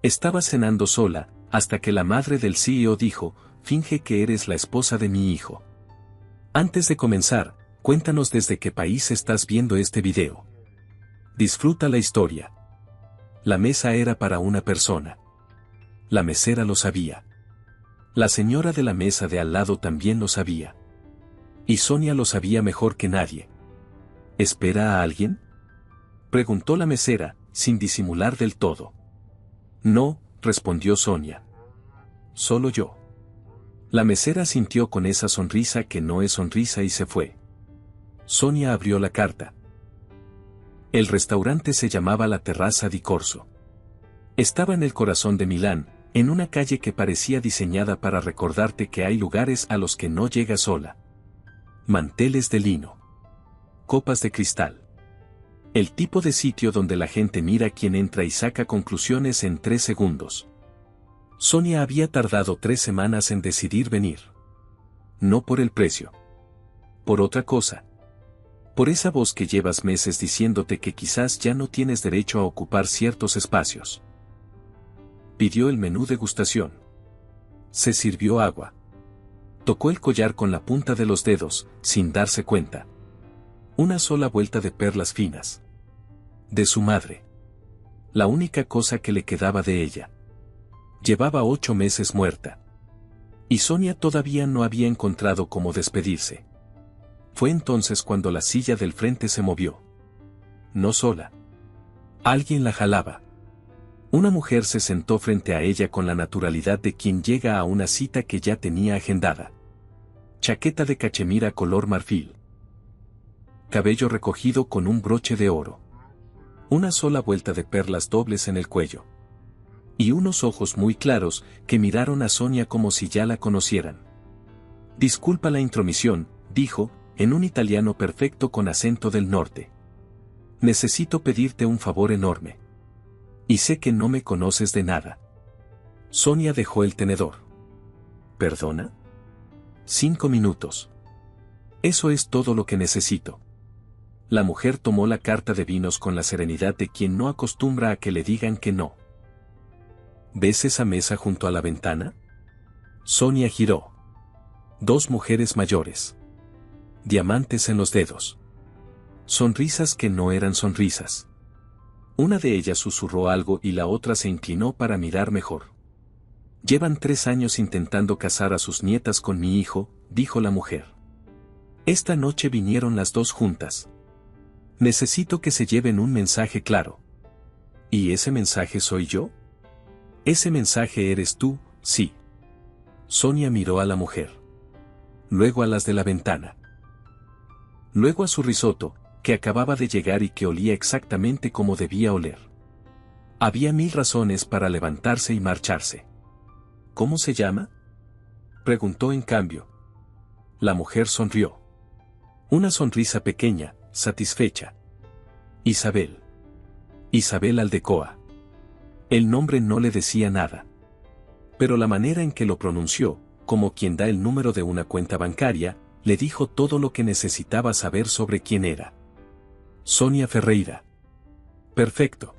Estaba cenando sola, hasta que la madre del CEO dijo, finge que eres la esposa de mi hijo. Antes de comenzar, cuéntanos desde qué país estás viendo este video. Disfruta la historia. La mesa era para una persona. La mesera lo sabía. La señora de la mesa de al lado también lo sabía. Y Sonia lo sabía mejor que nadie. ¿Espera a alguien?, preguntó la mesera, sin disimular del todo. No, respondió Sonia. Solo yo. La mesera sintió con esa sonrisa que no es sonrisa y se fue. Sonia abrió la carta. El restaurante se llamaba La Terrazza di Corso. Estaba en el corazón de Milán, en una calle que parecía diseñada para recordarte que hay lugares a los que no llegas sola. Manteles de lino. Copas de cristal. El tipo de sitio donde la gente mira quién entra y saca conclusiones en 3 segundos. Sonia había tardado 3 semanas en decidir venir. No por el precio. Por otra cosa. Por esa voz que llevas meses diciéndote que quizás ya no tienes derecho a ocupar ciertos espacios. Pidió el menú degustación. Se sirvió agua. Tocó el collar con la punta de los dedos, sin darse cuenta. Una sola vuelta de perlas finas. De su madre. La única cosa que le quedaba de ella. Llevaba 8 meses muerta. Y Sonia todavía no había encontrado cómo despedirse. Fue entonces cuando la silla del frente se movió. No sola. Alguien la jalaba. Una mujer se sentó frente a ella con la naturalidad de quien llega a una cita que ya tenía agendada. Chaqueta de cachemira color marfil. Cabello recogido con un broche de oro. Una sola vuelta de perlas dobles en el cuello. Y unos ojos muy claros que miraron a Sonia como si ya la conocieran. Disculpa la intromisión, dijo, en un italiano perfecto con acento del norte. Necesito pedirte un favor enorme. Y sé que no me conoces de nada. Sonia dejó el tenedor. ¿Perdona? 5 minutos. Eso es todo lo que necesito. La mujer tomó la carta de vinos con la serenidad de quien no acostumbra a que le digan que no. ¿Ves esa mesa junto a la ventana? Sonia giró. 2 mujeres mayores. Diamantes en los dedos. Sonrisas que no eran sonrisas. Una de ellas susurró algo y la otra se inclinó para mirar mejor. Llevan 3 años intentando casar a sus nietas con mi hijo, dijo la mujer. Esta noche vinieron las 2 juntas. Necesito que se lleven un mensaje claro. ¿Y ese mensaje soy yo? Ese mensaje eres tú, sí. Sonia miró a la mujer. Luego a las de la ventana. Luego a su risotto, que acababa de llegar y que olía exactamente como debía oler. Había 1000 razones para levantarse y marcharse. ¿Cómo se llama?, preguntó en cambio. La mujer sonrió. Una sonrisa pequeña, satisfecha. Isabel. Isabel Aldecoa. El nombre no le decía nada. Pero la manera en que lo pronunció, como quien da el número de una cuenta bancaria, le dijo todo lo que necesitaba saber sobre quién era. Sonia Ferreira. Perfecto.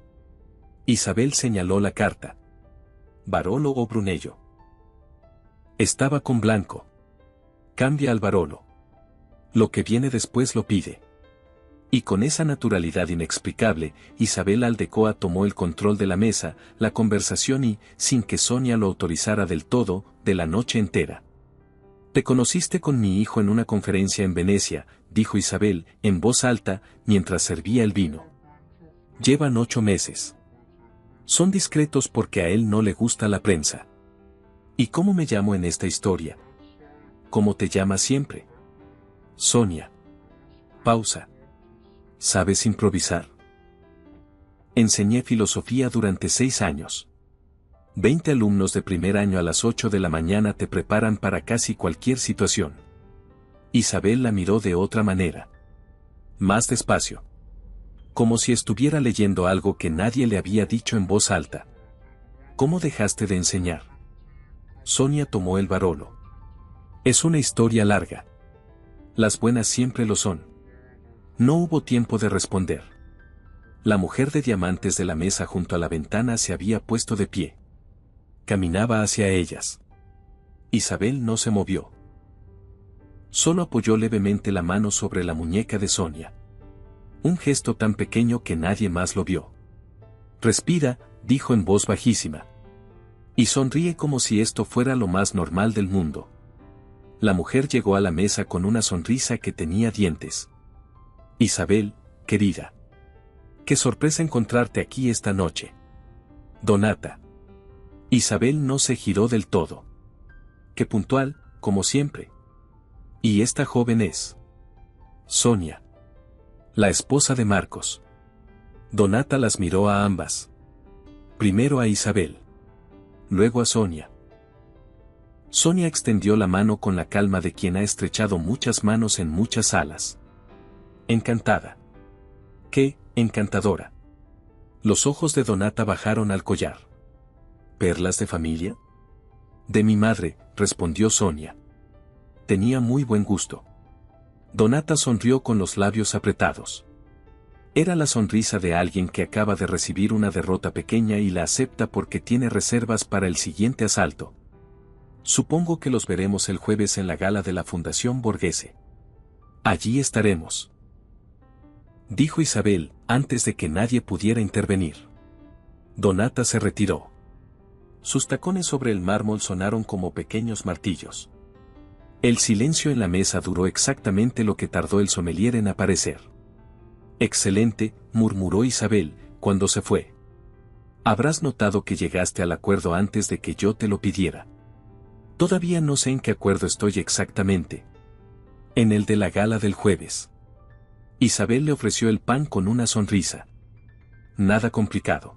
Isabel señaló la carta. Barolo o Brunello. Estaba con blanco. Cambia al Barolo. Lo que viene después lo pide. Y con esa naturalidad inexplicable, Isabel Aldecoa tomó el control de la mesa, la conversación y, sin que Sonia lo autorizara del todo, de la noche entera. Te conociste con mi hijo en una conferencia en Venecia, dijo Isabel, en voz alta, mientras servía el vino. Llevan 8 meses. Son discretos porque a él no le gusta la prensa. ¿Y cómo me llamo en esta historia? ¿Cómo te llamas siempre? Sonia. Pausa. ¿Sabes improvisar? Enseñé filosofía durante 6 años. 20 alumnos de primer año a las 8 de la mañana te preparan para casi cualquier situación. Isabel la miró de otra manera. Más despacio. Como si estuviera leyendo algo que nadie le había dicho en voz alta. ¿Cómo dejaste de enseñar? Sonia tomó el Barolo. Es una historia larga. Las buenas siempre lo son. No hubo tiempo de responder. La mujer de diamantes de la mesa junto a la ventana se había puesto de pie. Caminaba hacia ellas. Isabel no se movió. Solo apoyó levemente la mano sobre la muñeca de Sonia. Un gesto tan pequeño que nadie más lo vio. Respira, dijo en voz bajísima. Y sonríe como si esto fuera lo más normal del mundo. La mujer llegó a la mesa con una sonrisa que tenía dientes. Isabel, querida. Qué sorpresa encontrarte aquí esta noche. Donata. Isabel no se giró del todo. Qué puntual, como siempre. Y esta joven es Sonia, la esposa de Marcos. Donata las miró a ambas. Primero a Isabel. Luego a Sonia. Sonia extendió la mano con la calma de quien ha estrechado muchas manos en muchas salas. Encantada. ¡Qué encantadora! Los ojos de Donata bajaron al collar. ¿Perlas de familia? De mi madre, respondió Sonia. Tenía muy buen gusto. Donata sonrió con los labios apretados. Era la sonrisa de alguien que acaba de recibir una derrota pequeña y la acepta porque tiene reservas para el siguiente asalto. Supongo que los veremos el jueves en la gala de la Fundación Borghese. Allí estaremos, dijo Isabel, antes de que nadie pudiera intervenir. Donata se retiró. Sus tacones sobre el mármol sonaron como pequeños martillos. El silencio en la mesa duró exactamente lo que tardó el sommelier en aparecer. Excelente, murmuró Isabel, cuando se fue. Habrás notado que llegaste al acuerdo antes de que yo te lo pidiera. Todavía no sé en qué acuerdo estoy exactamente. En el de la gala del jueves. Isabel le ofreció el pan con una sonrisa. Nada complicado.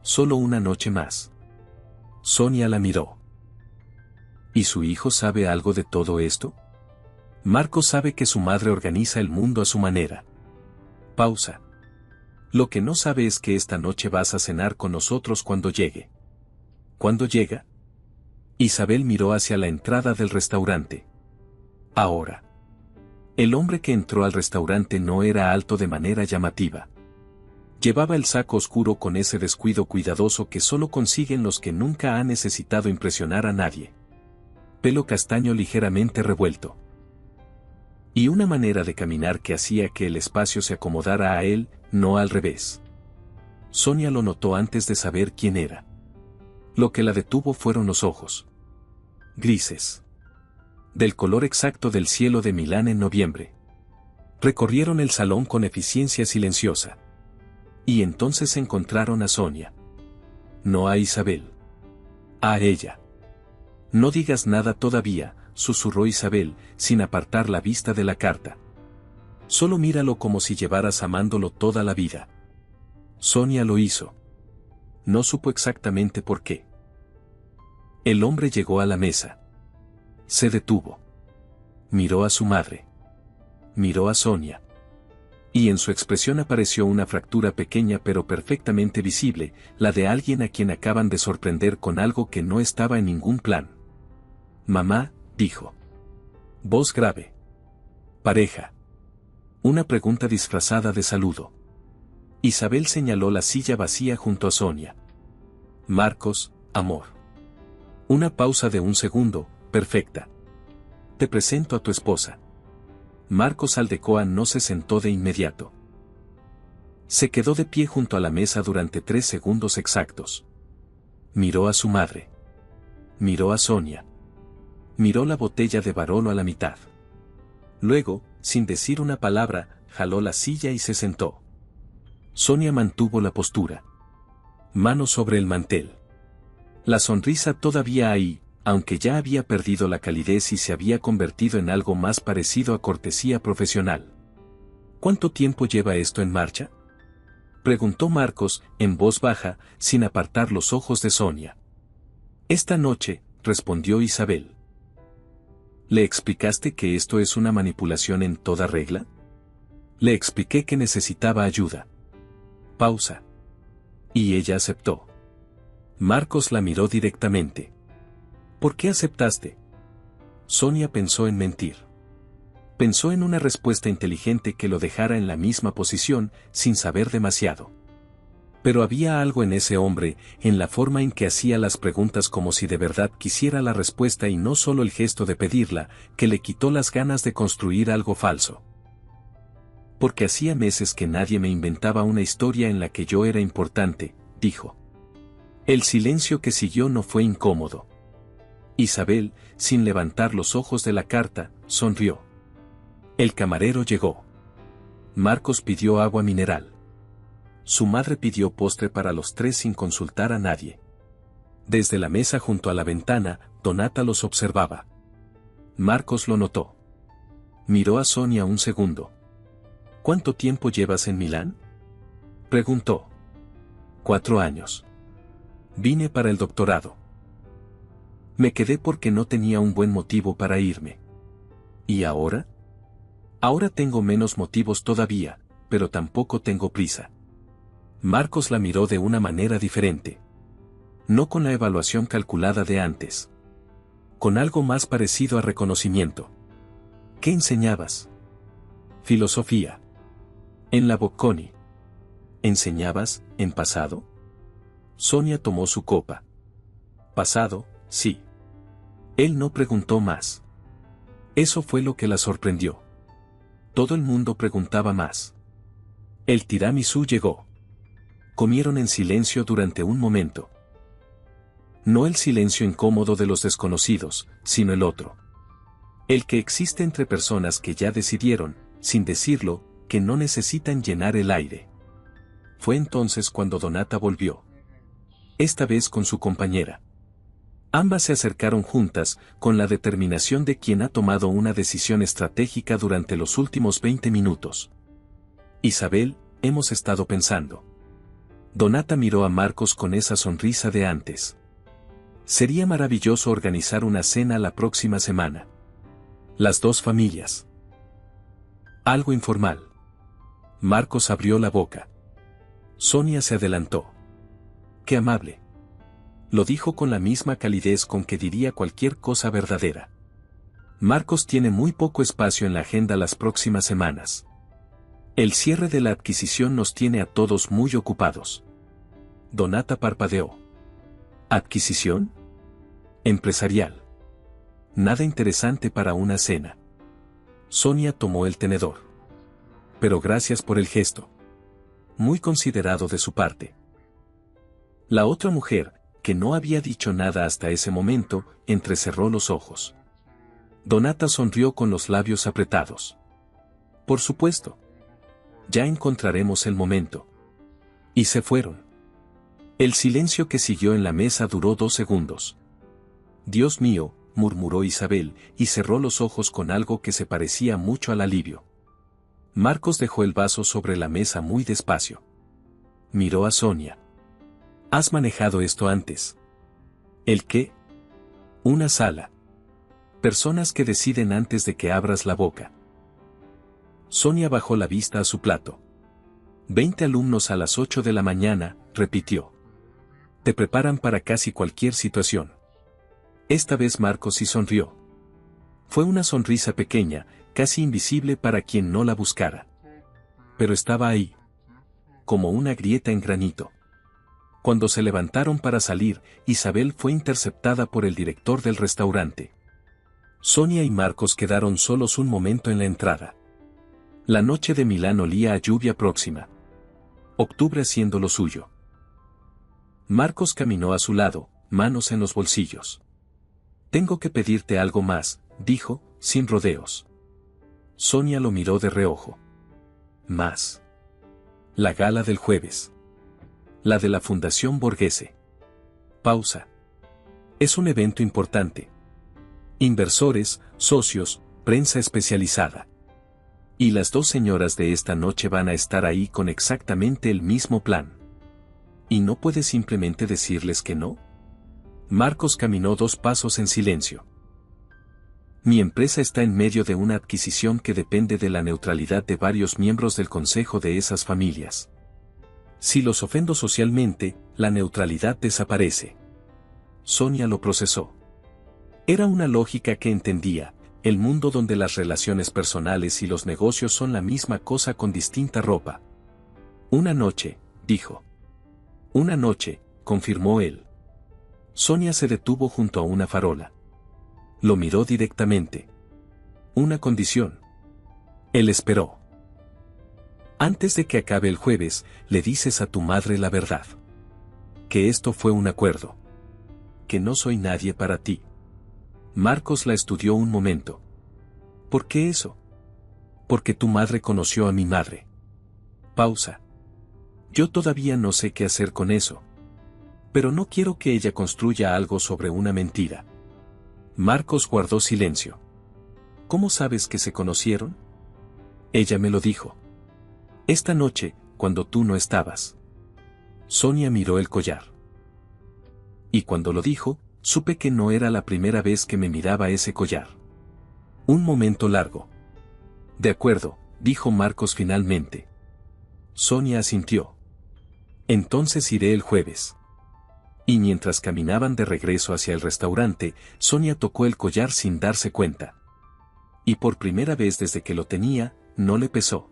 Solo una noche más. Sonia la miró. ¿Y su hijo sabe algo de todo esto? Marco sabe que su madre organiza el mundo a su manera. Pausa. Lo que no sabe es que esta noche vas a cenar con nosotros cuando llegue. ¿Cuándo llega? Isabel miró hacia la entrada del restaurante. Ahora. El hombre que entró al restaurante no era alto de manera llamativa. Llevaba el saco oscuro con ese descuido cuidadoso que solo consiguen los que nunca han necesitado impresionar a nadie. Pelo castaño ligeramente revuelto. Y una manera de caminar que hacía que el espacio se acomodara a él, no al revés. Sonia lo notó antes de saber quién era. Lo que la detuvo fueron los ojos. Grises. Del color exacto del cielo de Milán en noviembre. Recorrieron el salón con eficiencia silenciosa. Y entonces encontraron a Sonia. No a Isabel. A ella. No digas nada todavía, susurró Isabel, sin apartar la vista de la carta. Solo míralo como si llevaras amándolo toda la vida. Sonia lo hizo. No supo exactamente por qué. El hombre llegó a la mesa. Se detuvo. Miró a su madre. Miró a Sonia. Y en su expresión apareció una fractura pequeña pero perfectamente visible, la de alguien a quien acaban de sorprender con algo que no estaba en ningún plan. Mamá, dijo. Voz grave. Pareja. Una pregunta disfrazada de saludo. Isabel señaló la silla vacía junto a Sonia. Marcos, amor. Una pausa de un segundo, perfecta. Te presento a tu esposa. Marcos Aldecoa no se sentó de inmediato. Se quedó de pie junto a la mesa durante 3 segundos exactos. Miró a su madre. Miró a Sonia. Miró la botella de Barolo a la mitad. Luego, sin decir una palabra, jaló la silla y se sentó. Sonia mantuvo la postura. Manos sobre el mantel. La sonrisa todavía ahí, aunque ya había perdido la calidez y se había convertido en algo más parecido a cortesía profesional. ¿Cuánto tiempo lleva esto en marcha? Preguntó Marcos, en voz baja, sin apartar los ojos de Sonia. Esta noche, respondió Isabel. ¿Le explicaste que esto es una manipulación en toda regla? Le expliqué que necesitaba ayuda. Pausa. Y ella aceptó. Marcos la miró directamente. ¿Por qué aceptaste? Sonia pensó en mentir. Pensó en una respuesta inteligente que lo dejara en la misma posición, sin saber demasiado. Pero había algo en ese hombre, en la forma en que hacía las preguntas como si de verdad quisiera la respuesta y no solo el gesto de pedirla, que le quitó las ganas de construir algo falso. Porque hacía meses que nadie me inventaba una historia en la que yo era importante, dijo. El silencio que siguió no fue incómodo. Isabel, sin levantar los ojos de la carta, sonrió. El camarero llegó. Marcos pidió agua mineral. Su madre pidió postre para los tres sin consultar a nadie. Desde la mesa junto a la ventana, Donata los observaba. Marcos lo notó. Miró a Sonia un segundo. ¿Cuánto tiempo llevas en Milán?, preguntó. 4 años. Vine para el doctorado. Me quedé porque no tenía un buen motivo para irme. ¿Y ahora? Ahora tengo menos motivos todavía, pero tampoco tengo prisa. Marcos la miró de una manera diferente. No con la evaluación calculada de antes. Con algo más parecido a reconocimiento. ¿Qué enseñabas? Filosofía. En la Bocconi. ¿Enseñabas, en pasado? Sonia tomó su copa. Pasado, sí. Él no preguntó más. Eso fue lo que la sorprendió. Todo el mundo preguntaba más. El tiramisú llegó. Comieron en silencio durante un momento. No el silencio incómodo de los desconocidos, sino el otro. El que existe entre personas que ya decidieron, sin decirlo, que no necesitan llenar el aire. Fue entonces cuando Donata volvió. Esta vez con su compañera. Ambas se acercaron juntas, con la determinación de quien ha tomado una decisión estratégica durante los últimos 20 minutos. Isabel, hemos estado pensando. Donata miró a Marcos con esa sonrisa de antes. Sería maravilloso organizar una cena la próxima semana. Las dos familias. Algo informal. Marcos abrió la boca. Sonia se adelantó. ¡Qué amable! Lo dijo con la misma calidez con que diría cualquier cosa verdadera. Marcos tiene muy poco espacio en la agenda las próximas semanas. El cierre de la adquisición nos tiene a todos muy ocupados. Donata parpadeó. ¿Adquisición? Empresarial. Nada interesante para una cena. Sonia tomó el tenedor. Pero gracias por el gesto. Muy considerado de su parte. La otra mujer, que no había dicho nada hasta ese momento, entrecerró los ojos. Donata sonrió con los labios apretados. Por supuesto. Ya encontraremos el momento. Y se fueron. El silencio que siguió en la mesa duró 2 segundos. Dios mío, murmuró Isabel, y cerró los ojos con algo que se parecía mucho al alivio. Marcos dejó el vaso sobre la mesa muy despacio. Miró a Sonia. ¿Has manejado esto antes? ¿El qué? Una sala. Personas que deciden antes de que abras la boca. Sonia bajó la vista a su plato. 20 alumnos a las 8 de la mañana, repitió. Te preparan para casi cualquier situación. Esta vez Marcos sí sonrió. Fue una sonrisa pequeña, casi invisible para quien no la buscara. Pero estaba ahí. Como una grieta en granito. Cuando se levantaron para salir, Isabel fue interceptada por el director del restaurante. Sonia y Marcos quedaron solos un momento en la entrada. La noche de Milán olía a lluvia próxima. Octubre haciendo lo suyo. Marcos caminó a su lado, manos en los bolsillos. Tengo que pedirte algo más, dijo, sin rodeos. Sonia lo miró de reojo. Más. La gala del jueves. La de la Fundación Borghese. Pausa. Es un evento importante. Inversores, socios, prensa especializada. Y las 2 señoras de esta noche van a estar ahí con exactamente el mismo plan. ¿Y no puedes simplemente decirles que no? Marcos caminó 2 pasos en silencio. Mi empresa está en medio de una adquisición que depende de la neutralidad de varios miembros del consejo de esas familias. Si los ofendo socialmente, la neutralidad desaparece. Sonia lo procesó. Era una lógica que entendía, el mundo donde las relaciones personales y los negocios son la misma cosa con distinta ropa. Una noche, dijo. Una noche, confirmó él. Sonia se detuvo junto a una farola. Lo miró directamente. Una condición. Él esperó. Antes de que acabe el jueves, le dices a tu madre la verdad. Que esto fue un acuerdo. Que no soy nadie para ti. Marcos la estudió un momento. ¿Por qué eso? Porque tu madre conoció a mi madre. Pausa. Yo todavía no sé qué hacer con eso. Pero no quiero que ella construya algo sobre una mentira. Marcos guardó silencio. ¿Cómo sabes que se conocieron? Ella me lo dijo. Esta noche, cuando tú no estabas. Sonia miró el collar. Y cuando lo dijo, supe que no era la primera vez que me miraba ese collar. Un momento largo. De acuerdo, dijo Marcos finalmente. Sonia asintió. Entonces iré el jueves. Y mientras caminaban de regreso hacia el restaurante, Sonia tocó el collar sin darse cuenta. Y por primera vez desde que lo tenía, no le pesó.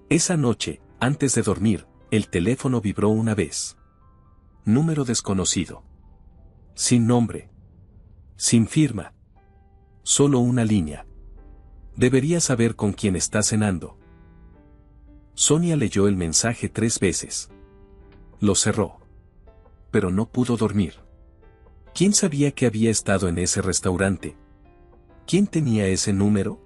Esa noche, antes de dormir, el teléfono vibró una vez. Número desconocido. Sin nombre. Sin firma. Solo una línea. Debería saber con quién está cenando. Sonia leyó el mensaje 3 veces. Lo cerró. Pero no pudo dormir. ¿Quién sabía que había estado en ese restaurante? ¿Quién tenía ese número?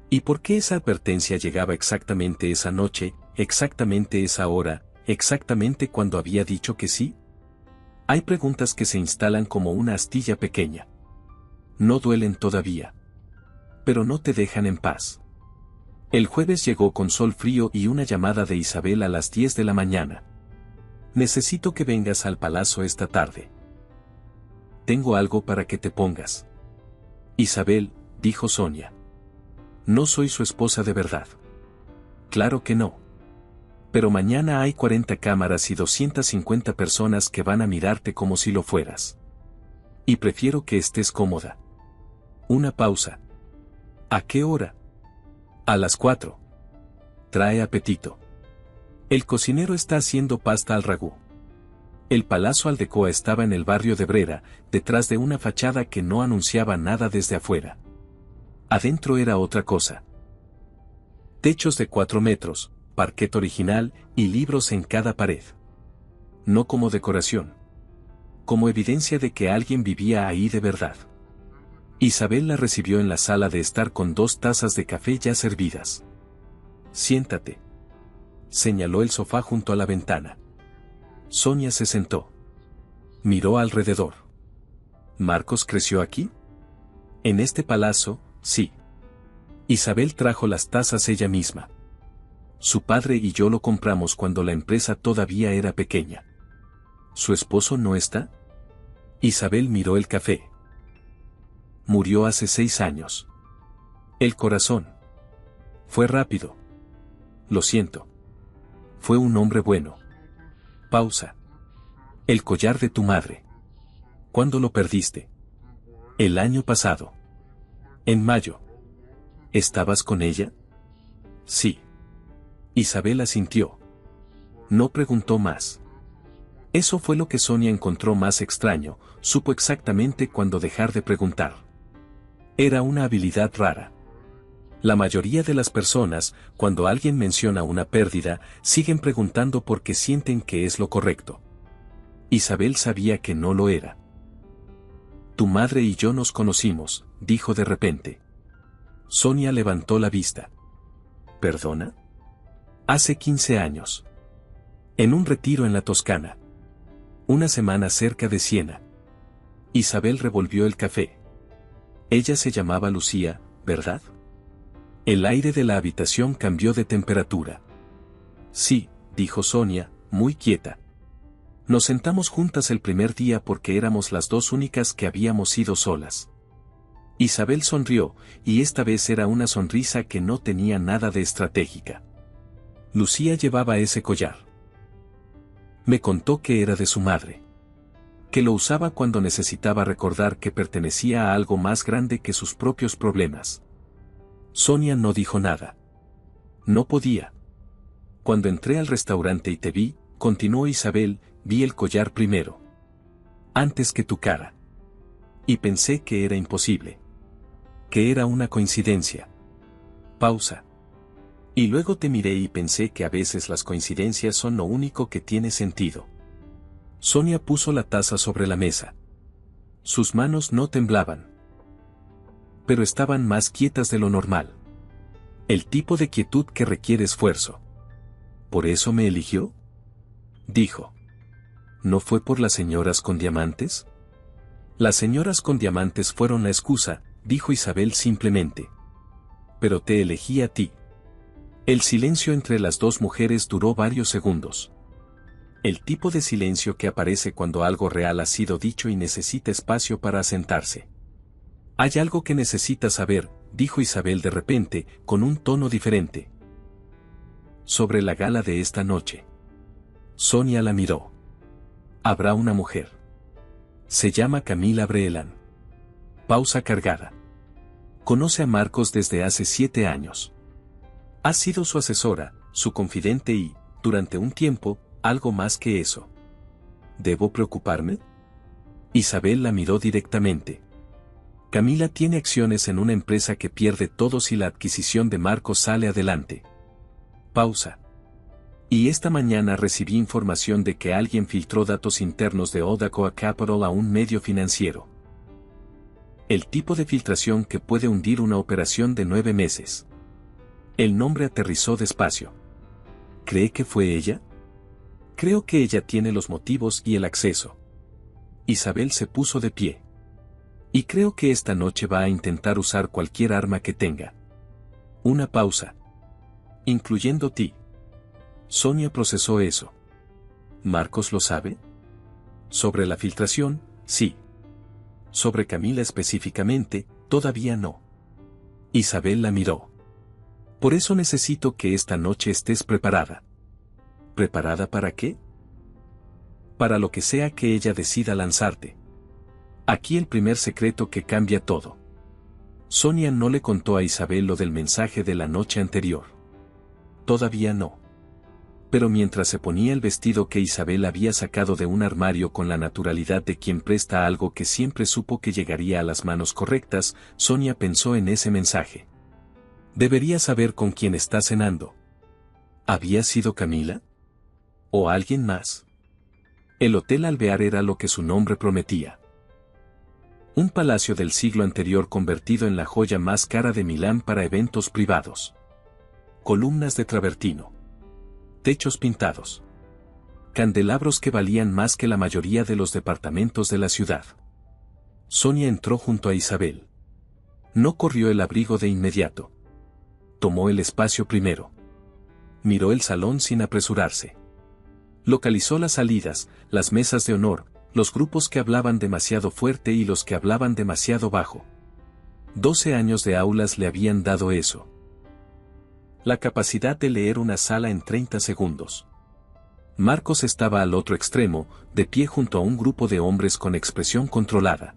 ¿Y por qué esa advertencia llegaba exactamente esa noche, exactamente esa hora, exactamente cuando había dicho que sí? Hay preguntas que se instalan como una astilla pequeña. No duelen todavía. Pero no te dejan en paz. El jueves llegó con sol frío y una llamada de Isabel a las 10 de la mañana. Necesito que vengas al palacio esta tarde. Tengo algo para que te pongas. Isabel, dijo Sonia. No soy su esposa de verdad. Claro que no. Pero mañana hay 40 cámaras y 250 personas que van a mirarte como si lo fueras. Y prefiero que estés cómoda. Una pausa. ¿A qué hora? A las 4. Trae apetito. El cocinero está haciendo pasta al ragú. El Palacio Aldecoa estaba en el barrio de Brera, detrás de una fachada que no anunciaba nada desde afuera. Adentro era otra cosa. Techos de 4 metros, parquet original y libros en cada pared. No como decoración. Como evidencia de que alguien vivía ahí de verdad. Isabel la recibió en la sala de estar con 2 tazas de café ya servidas. Siéntate. Señaló el sofá junto a la ventana. Sonia se sentó. Miró alrededor. ¿Marcos creció aquí? En este palacio, sí. Isabel trajo las tazas ella misma. Su padre y yo lo compramos cuando la empresa todavía era pequeña. ¿Su esposo no está? Isabel miró el café. Murió hace 6 años. El corazón. Fue rápido. Lo siento. Fue un hombre bueno. Pausa. El collar de tu madre. ¿Cuándo lo perdiste? El año pasado. En mayo. ¿Estabas con ella? Sí. Isabel asintió. No preguntó más. Eso fue lo que Sonia encontró más extraño, supo exactamente cuándo dejar de preguntar. Era una habilidad rara. La mayoría de las personas, cuando alguien menciona una pérdida, siguen preguntando porque sienten que es lo correcto. Isabel sabía que no lo era. Tu madre y yo nos conocimos, dijo de repente. Sonia levantó la vista. ¿Perdona? Hace 15 años. En un retiro en la Toscana. Una semana cerca de Siena. Isabel revolvió el café. Ella se llamaba Lucía, ¿verdad? El aire de la habitación cambió de temperatura. Sí, dijo Sonia, muy quieta. Nos sentamos juntas el primer día porque éramos las 2 únicas que habíamos ido solas. Isabel sonrió, y esta vez era una sonrisa que no tenía nada de estratégica. Lucía llevaba ese collar. Me contó que era de su madre. Que lo usaba cuando necesitaba recordar que pertenecía a algo más grande que sus propios problemas. Sonia no dijo nada. No podía. Cuando entré al restaurante y te vi, continuó Isabel, vi el collar primero. Antes que tu cara. Y pensé que era imposible. Que era una coincidencia. Pausa. Y luego te miré y pensé que a veces las coincidencias son lo único que tiene sentido. Sonia puso la taza sobre la mesa. Sus manos no temblaban. Pero estaban más quietas de lo normal. El tipo de quietud que requiere esfuerzo. ¿Por eso me eligió? Dijo. ¿No fue por las señoras con diamantes? Las señoras con diamantes fueron la excusa, dijo Isabel simplemente. Pero te elegí a ti. El silencio entre las dos mujeres duró varios segundos. El tipo de silencio que aparece cuando algo real ha sido dicho y necesita espacio para asentarse. Hay algo que necesitas saber, dijo Isabel de repente, con un tono diferente. Sobre la gala de esta noche. Sonia la miró. Habrá una mujer. Se llama Camila Breelán. Pausa cargada. Conoce a Marcos desde hace 7 años. Ha sido su asesora, su confidente y, durante un tiempo, algo más que eso. ¿Debo preocuparme? Isabel la miró directamente. Camila tiene acciones en una empresa que pierde todo si la adquisición de Marcos sale adelante. Pausa. Y esta mañana recibí información de que alguien filtró datos internos de Odacoa Capital a un medio financiero. El tipo de filtración que puede hundir una operación de 9 meses. El nombre aterrizó despacio. ¿Cree que fue ella? Creo que ella tiene los motivos y el acceso. Isabel se puso de pie. Y creo que esta noche va a intentar usar cualquier arma que tenga. Una pausa. Incluyendo ti. Sonia procesó eso. ¿Marcos lo sabe? Sobre la filtración, sí. Sobre Camila específicamente, todavía no. Isabel la miró. Por eso necesito que esta noche estés preparada. ¿Preparada para qué? Para lo que sea que ella decida lanzarte. Aquí el primer secreto que cambia todo. Sonia no le contó a Isabel lo del mensaje de la noche anterior. Todavía no. Pero mientras se ponía el vestido que Isabel había sacado de un armario con la naturalidad de quien presta algo que siempre supo que llegaría a las manos correctas, Sonia pensó en ese mensaje. Debería saber con quién está cenando. ¿Había sido Camila? ¿O alguien más? El Hotel Alvear era lo que su nombre prometía. Un palacio del siglo anterior convertido en la joya más cara de Milán para eventos privados. Columnas de travertino. Techos pintados. Candelabros que valían más que la mayoría de los departamentos de la ciudad. Sonia entró junto a Isabel. No corrió el abrigo de inmediato. Tomó el espacio primero. Miró el salón sin apresurarse. Localizó las salidas, las mesas de honor, los grupos que hablaban demasiado fuerte y los que hablaban demasiado bajo. 12 años de aulas le habían dado eso. La capacidad de leer una sala en 30 segundos. Marcos estaba al otro extremo, de pie junto a un grupo de hombres con expresión controlada.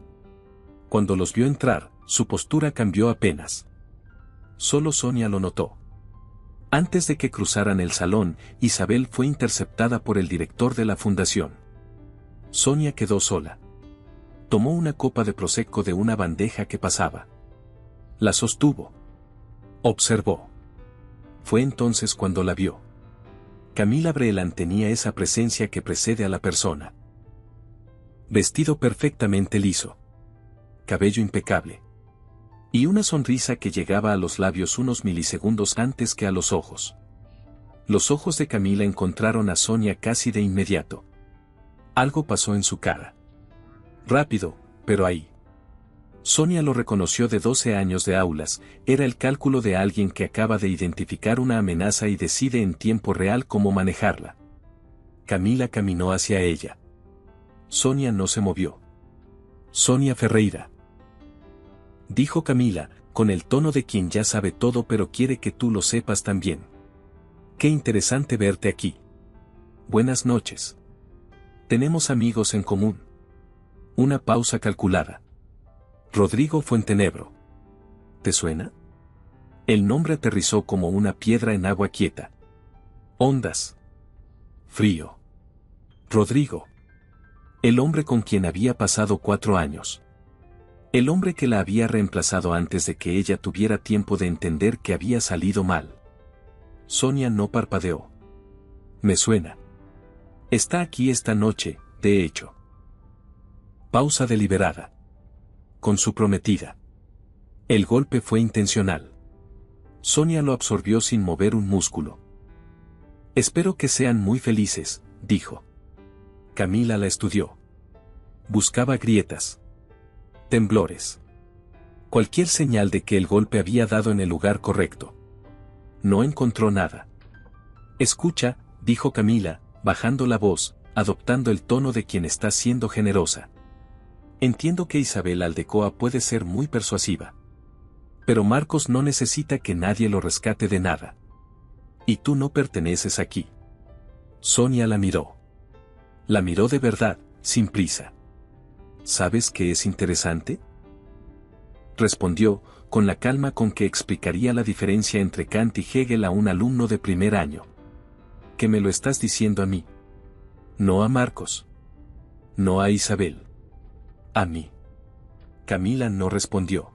Cuando los vio entrar, su postura cambió apenas. Solo Sonia lo notó. Antes de que cruzaran el salón, Isabel fue interceptada por el director de la fundación. Sonia quedó sola. Tomó una copa de prosecco de una bandeja que pasaba. La sostuvo. Observó. Fue entonces cuando la vio. Camila Breelán tenía esa presencia que precede a la persona. Vestido perfectamente liso. Cabello impecable. Y una sonrisa que llegaba a los labios unos milisegundos antes que a los ojos. Los ojos de Camila encontraron a Sonia casi de inmediato. Algo pasó en su cara. Rápido, pero ahí. Sonia lo reconoció de 12 años de aulas, era el cálculo de alguien que acaba de identificar una amenaza y decide en tiempo real cómo manejarla. Camila caminó hacia ella. Sonia no se movió. Sonia Ferreira. Dijo Camila, con el tono de quien ya sabe todo pero quiere que tú lo sepas también. Qué interesante verte aquí. Buenas noches. Tenemos amigos en común. Una pausa calculada. Rodrigo Fuentenebro. ¿Te suena? El nombre aterrizó como una piedra en agua quieta. Ondas. Frío. Rodrigo. El hombre con quien había pasado 4 años. El hombre que la había reemplazado antes de que ella tuviera tiempo de entender que había salido mal. Sonia no parpadeó. Me suena. Está aquí esta noche, de hecho. Pausa deliberada. Con su prometida. El golpe fue intencional. Sonia lo absorbió sin mover un músculo. Espero que sean muy felices, dijo. Camila la estudió. Buscaba grietas. Temblores. Cualquier señal de que el golpe había dado en el lugar correcto. No encontró nada. Escucha, dijo Camila, bajando la voz, adoptando el tono de quien está siendo generosa. Entiendo que Isabel Aldecoa puede ser muy persuasiva. Pero Marcos no necesita que nadie lo rescate de nada. Y tú no perteneces aquí. Sonia la miró. La miró de verdad, sin prisa. ¿Sabes qué es interesante? Respondió, con la calma con que explicaría la diferencia entre Kant y Hegel a un alumno de primer año. ¿Que me lo estás diciendo a mí? No a Marcos. No a Isabel. A mí. Camila no respondió.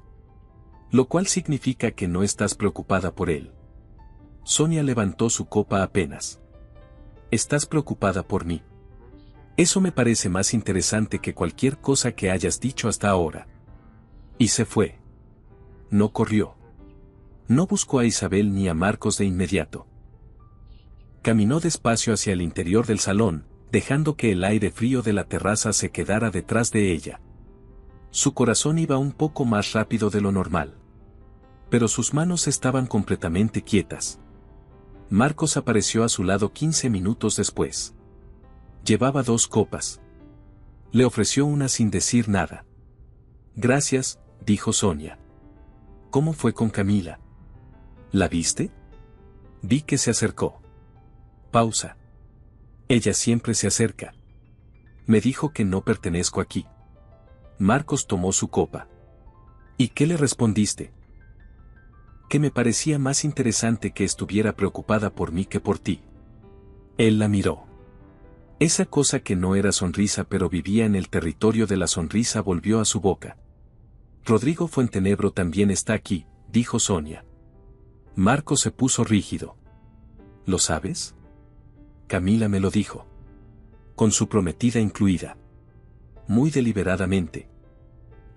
Lo cual significa que no estás preocupada por él. Sonia levantó su copa apenas. ¿Estás preocupada por mí? Eso me parece más interesante que cualquier cosa que hayas dicho hasta ahora. Y se fue. No corrió. No buscó a Isabel ni a Marcos de inmediato. Caminó despacio hacia el interior del salón, dejando que el aire frío de la terraza se quedara detrás de ella. Su corazón iba un poco más rápido de lo normal. Pero sus manos estaban completamente quietas. Marcos apareció a su lado 15 minutos después. Llevaba 2 copas. Le ofreció una sin decir nada. Gracias, dijo Sonia. ¿Cómo fue con Camila? ¿La viste? Vi que se acercó. Pausa. Ella siempre se acerca. Me dijo que no pertenezco aquí. Marcos tomó su copa. ¿Y qué le respondiste? Que me parecía más interesante que estuviera preocupada por mí que por ti. Él la miró. Esa cosa que no era sonrisa pero vivía en el territorio de la sonrisa volvió a su boca. Rodrigo Fuentenebro también está aquí, dijo Sonia. Marcos se puso rígido. ¿Lo sabes? Camila me lo dijo. Con su prometida incluida. Muy deliberadamente.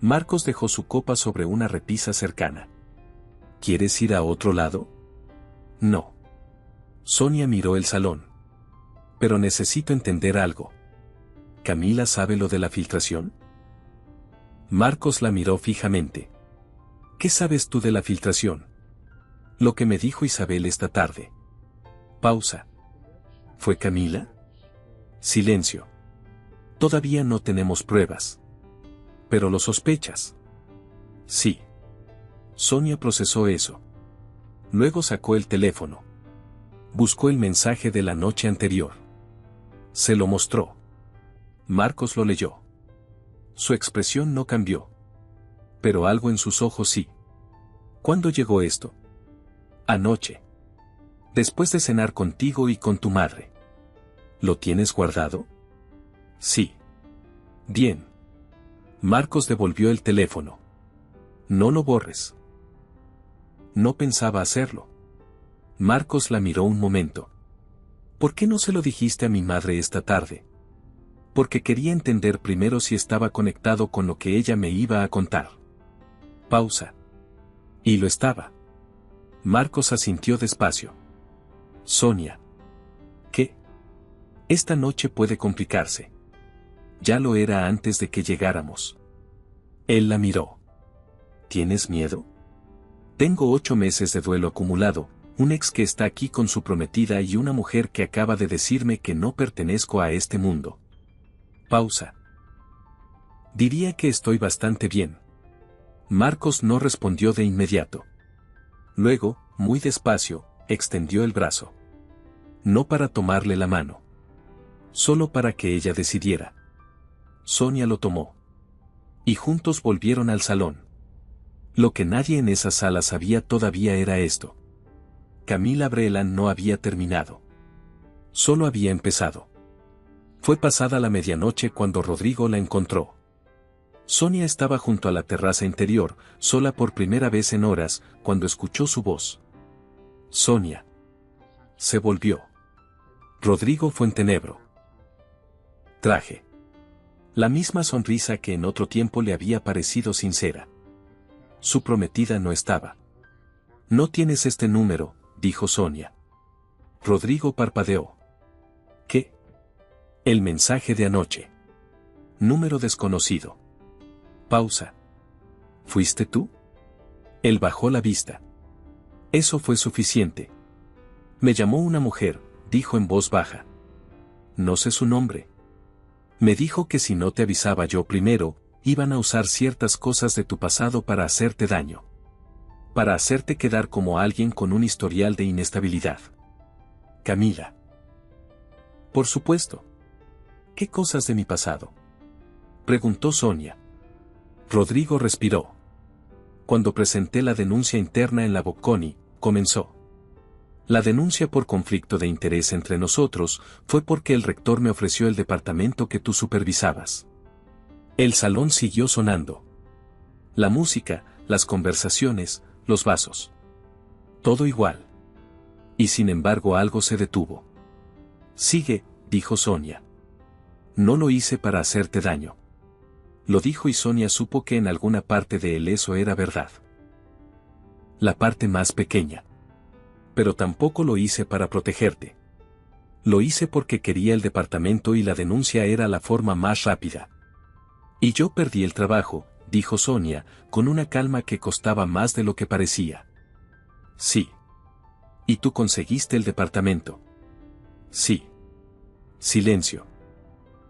Marcos dejó su copa sobre una repisa cercana. ¿Quieres ir a otro lado? No. Sonia miró el salón. Pero necesito entender algo. ¿Camila sabe lo de la filtración? Marcos la miró fijamente. ¿Qué sabes tú de la filtración? Lo que me dijo Isabel esta tarde. Pausa. ¿Fue Camila? Silencio. Todavía no tenemos pruebas. ¿Pero lo sospechas? Sí. Sonia procesó eso. Luego sacó el teléfono. Buscó el mensaje de la noche anterior. Se lo mostró. Marcos lo leyó. Su expresión no cambió. Pero algo en sus ojos sí. ¿Cuándo llegó esto? Anoche. Después de cenar contigo y con tu madre. ¿Lo tienes guardado? Sí. Bien. Marcos devolvió el teléfono. No lo borres. No pensaba hacerlo. Marcos la miró un momento. ¿Por qué no se lo dijiste a mi madre esta tarde? Porque quería entender primero si estaba conectado con lo que ella me iba a contar. Pausa. Y lo estaba. Marcos asintió despacio. Sonia. ¿Qué? Esta noche puede complicarse. Ya lo era antes de que llegáramos. Él la miró. ¿Tienes miedo? Tengo 8 meses de duelo acumulado, un ex que está aquí con su prometida y una mujer que acaba de decirme que no pertenezco a este mundo. Pausa. Diría que estoy bastante bien. Marcos no respondió de inmediato. Luego, muy despacio, extendió el brazo. No para tomarle la mano. Solo para que ella decidiera. Sonia lo tomó. Y juntos volvieron al salón. Lo que nadie en esa sala sabía todavía era esto. Camila Breland no había terminado. Solo había empezado. Fue pasada la medianoche cuando Rodrigo la encontró. Sonia estaba junto a la terraza interior, sola por primera vez en horas, cuando escuchó su voz. Sonia. Se volvió. Rodrigo Fuentenebro. Traje. La misma sonrisa que en otro tiempo le había parecido sincera. Su prometida no estaba. No tienes este número, dijo Sonia. Rodrigo parpadeó. ¿Qué? El mensaje de anoche. Número desconocido. Pausa. ¿Fuiste tú? Él bajó la vista. Eso fue suficiente. Me llamó una mujer, dijo en voz baja. No sé su nombre. Me dijo que si no te avisaba yo primero, iban a usar ciertas cosas de tu pasado para hacerte daño. Para hacerte quedar como alguien con un historial de inestabilidad. Camila. Por supuesto. ¿Qué cosas de mi pasado? Preguntó Sonia. Rodrigo respiró. Cuando presenté la denuncia interna en la Bocconi, comenzó. La denuncia por conflicto de interés entre nosotros fue porque el rector me ofreció el departamento que tú supervisabas. El salón siguió sonando. La música, las conversaciones, los vasos. Todo igual. Y sin embargo algo se detuvo. Sigue, dijo Sonia. No lo hice para hacerte daño. Lo dijo y Sonia supo que en alguna parte de él eso era verdad. La parte más pequeña. Pero tampoco lo hice para protegerte. Lo hice porque quería el departamento y la denuncia era la forma más rápida. Y yo perdí el trabajo, dijo Sonia, con una calma que costaba más de lo que parecía. Sí. ¿Y tú conseguiste el departamento? Sí. Silencio.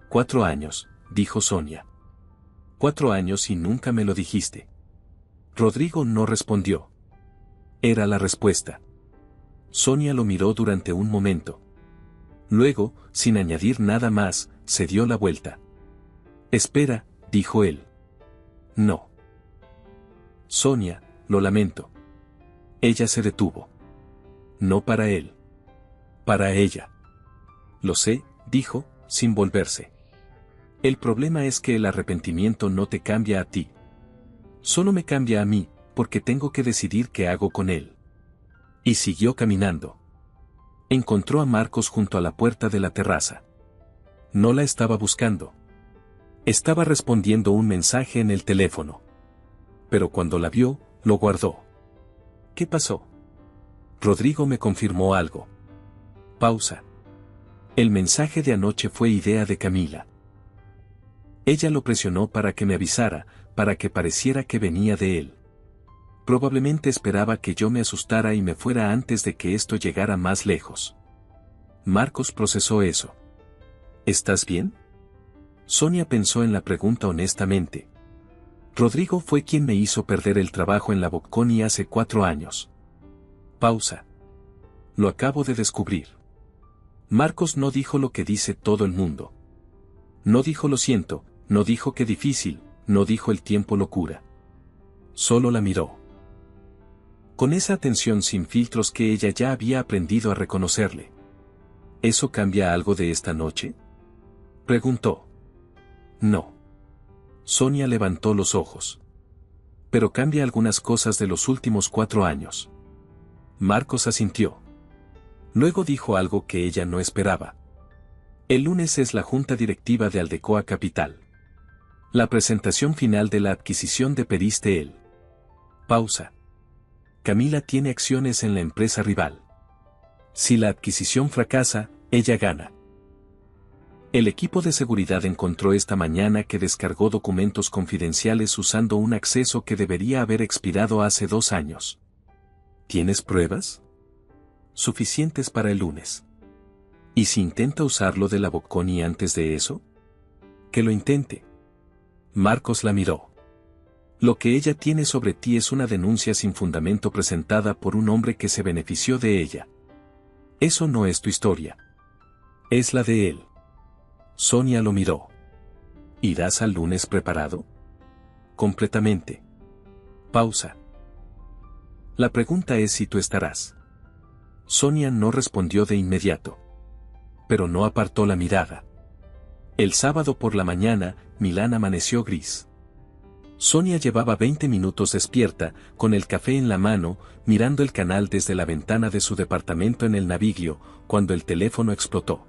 4 años, dijo Sonia. 4 años y nunca me lo dijiste. Rodrigo no respondió. Era la respuesta. Sonia lo miró durante un momento. Luego, sin añadir nada más, se dio la vuelta. Espera, dijo él. No. Sonia, lo lamento. Ella se detuvo. No para él. Para ella. Lo sé, dijo, sin volverse. El problema es que el arrepentimiento no te cambia a ti. Solo me cambia a mí, porque tengo que decidir qué hago con él. Y siguió caminando. Encontró a Marcos junto a la puerta de la terraza. No la estaba buscando. Estaba respondiendo un mensaje en el teléfono. Pero cuando la vio, lo guardó. ¿Qué pasó? Rodrigo me confirmó algo. Pausa. El mensaje de anoche fue idea de Camila. Ella lo presionó para que me avisara, para que pareciera que venía de él. Probablemente esperaba que yo me asustara y me fuera antes de que esto llegara más lejos. Marcos procesó eso. ¿Estás bien? Sonia pensó en la pregunta honestamente. Rodrigo fue quien me hizo perder el trabajo en la Bocconi hace 4 años. Pausa. Lo acabo de descubrir. Marcos no dijo lo que dice todo el mundo. No dijo lo siento, no dijo qué difícil, no dijo el tiempo locura. Solo la miró. Con esa atención sin filtros que ella ya había aprendido a reconocerle. ¿Eso cambia algo de esta noche? Preguntó. No. Sonia levantó los ojos. Pero cambia algunas cosas de los últimos 4 años. Marcos asintió. Luego dijo algo que ella no esperaba. El lunes es la junta directiva de Aldecoa Capital. La presentación final de la adquisición de Periste él. Pausa. Camila tiene acciones en la empresa rival. Si la adquisición fracasa, ella gana. El equipo de seguridad encontró esta mañana que descargó documentos confidenciales usando un acceso que debería haber expirado hace 2 años. ¿Tienes pruebas? Suficientes para el lunes. ¿Y si intenta usarlo de la Bocconi antes de eso? Que lo intente. Marcos la miró. Lo que ella tiene sobre ti es una denuncia sin fundamento presentada por un hombre que se benefició de ella. Eso no es tu historia. Es la de él. Sonia lo miró. ¿Irás al lunes preparado? completamente. Pausa. La pregunta es si tú estarás. Sonia no respondió de inmediato. Pero no apartó la mirada. El sábado por la mañana, Milán amaneció gris. Sonia llevaba 20 minutos despierta, con el café en la mano, mirando el canal desde la ventana de su departamento en el Naviglio, cuando el teléfono explotó.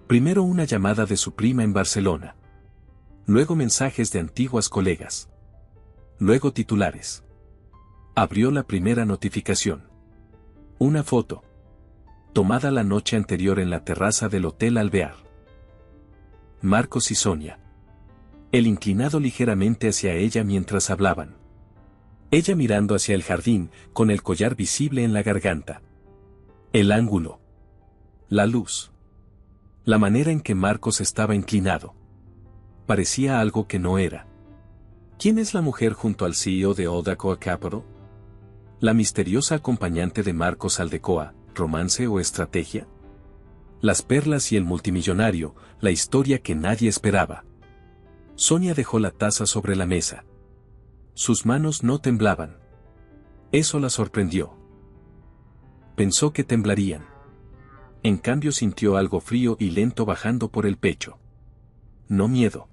Primero una llamada de su prima en Barcelona. Luego mensajes de antiguas colegas. Luego titulares. Abrió la primera notificación. Una foto. Tomada la noche anterior en la terraza del Hotel Alvear. Marcos y Sonia. Él inclinado ligeramente hacia ella mientras hablaban. Ella mirando hacia el jardín, con el collar visible en la garganta. El ángulo. La luz. La manera en que Marcos estaba inclinado. Parecía algo que no era. ¿Quién es la mujer junto al CEO de Odacoa Capital? ¿La misteriosa acompañante de Marcos Aldecoa, romance o estrategia? Las perlas y el multimillonario, la historia que nadie esperaba. Sonia dejó la taza sobre la mesa. Sus manos no temblaban. Eso la sorprendió. Pensó que temblarían. En cambio sintió algo frío y lento bajando por el pecho. No miedo.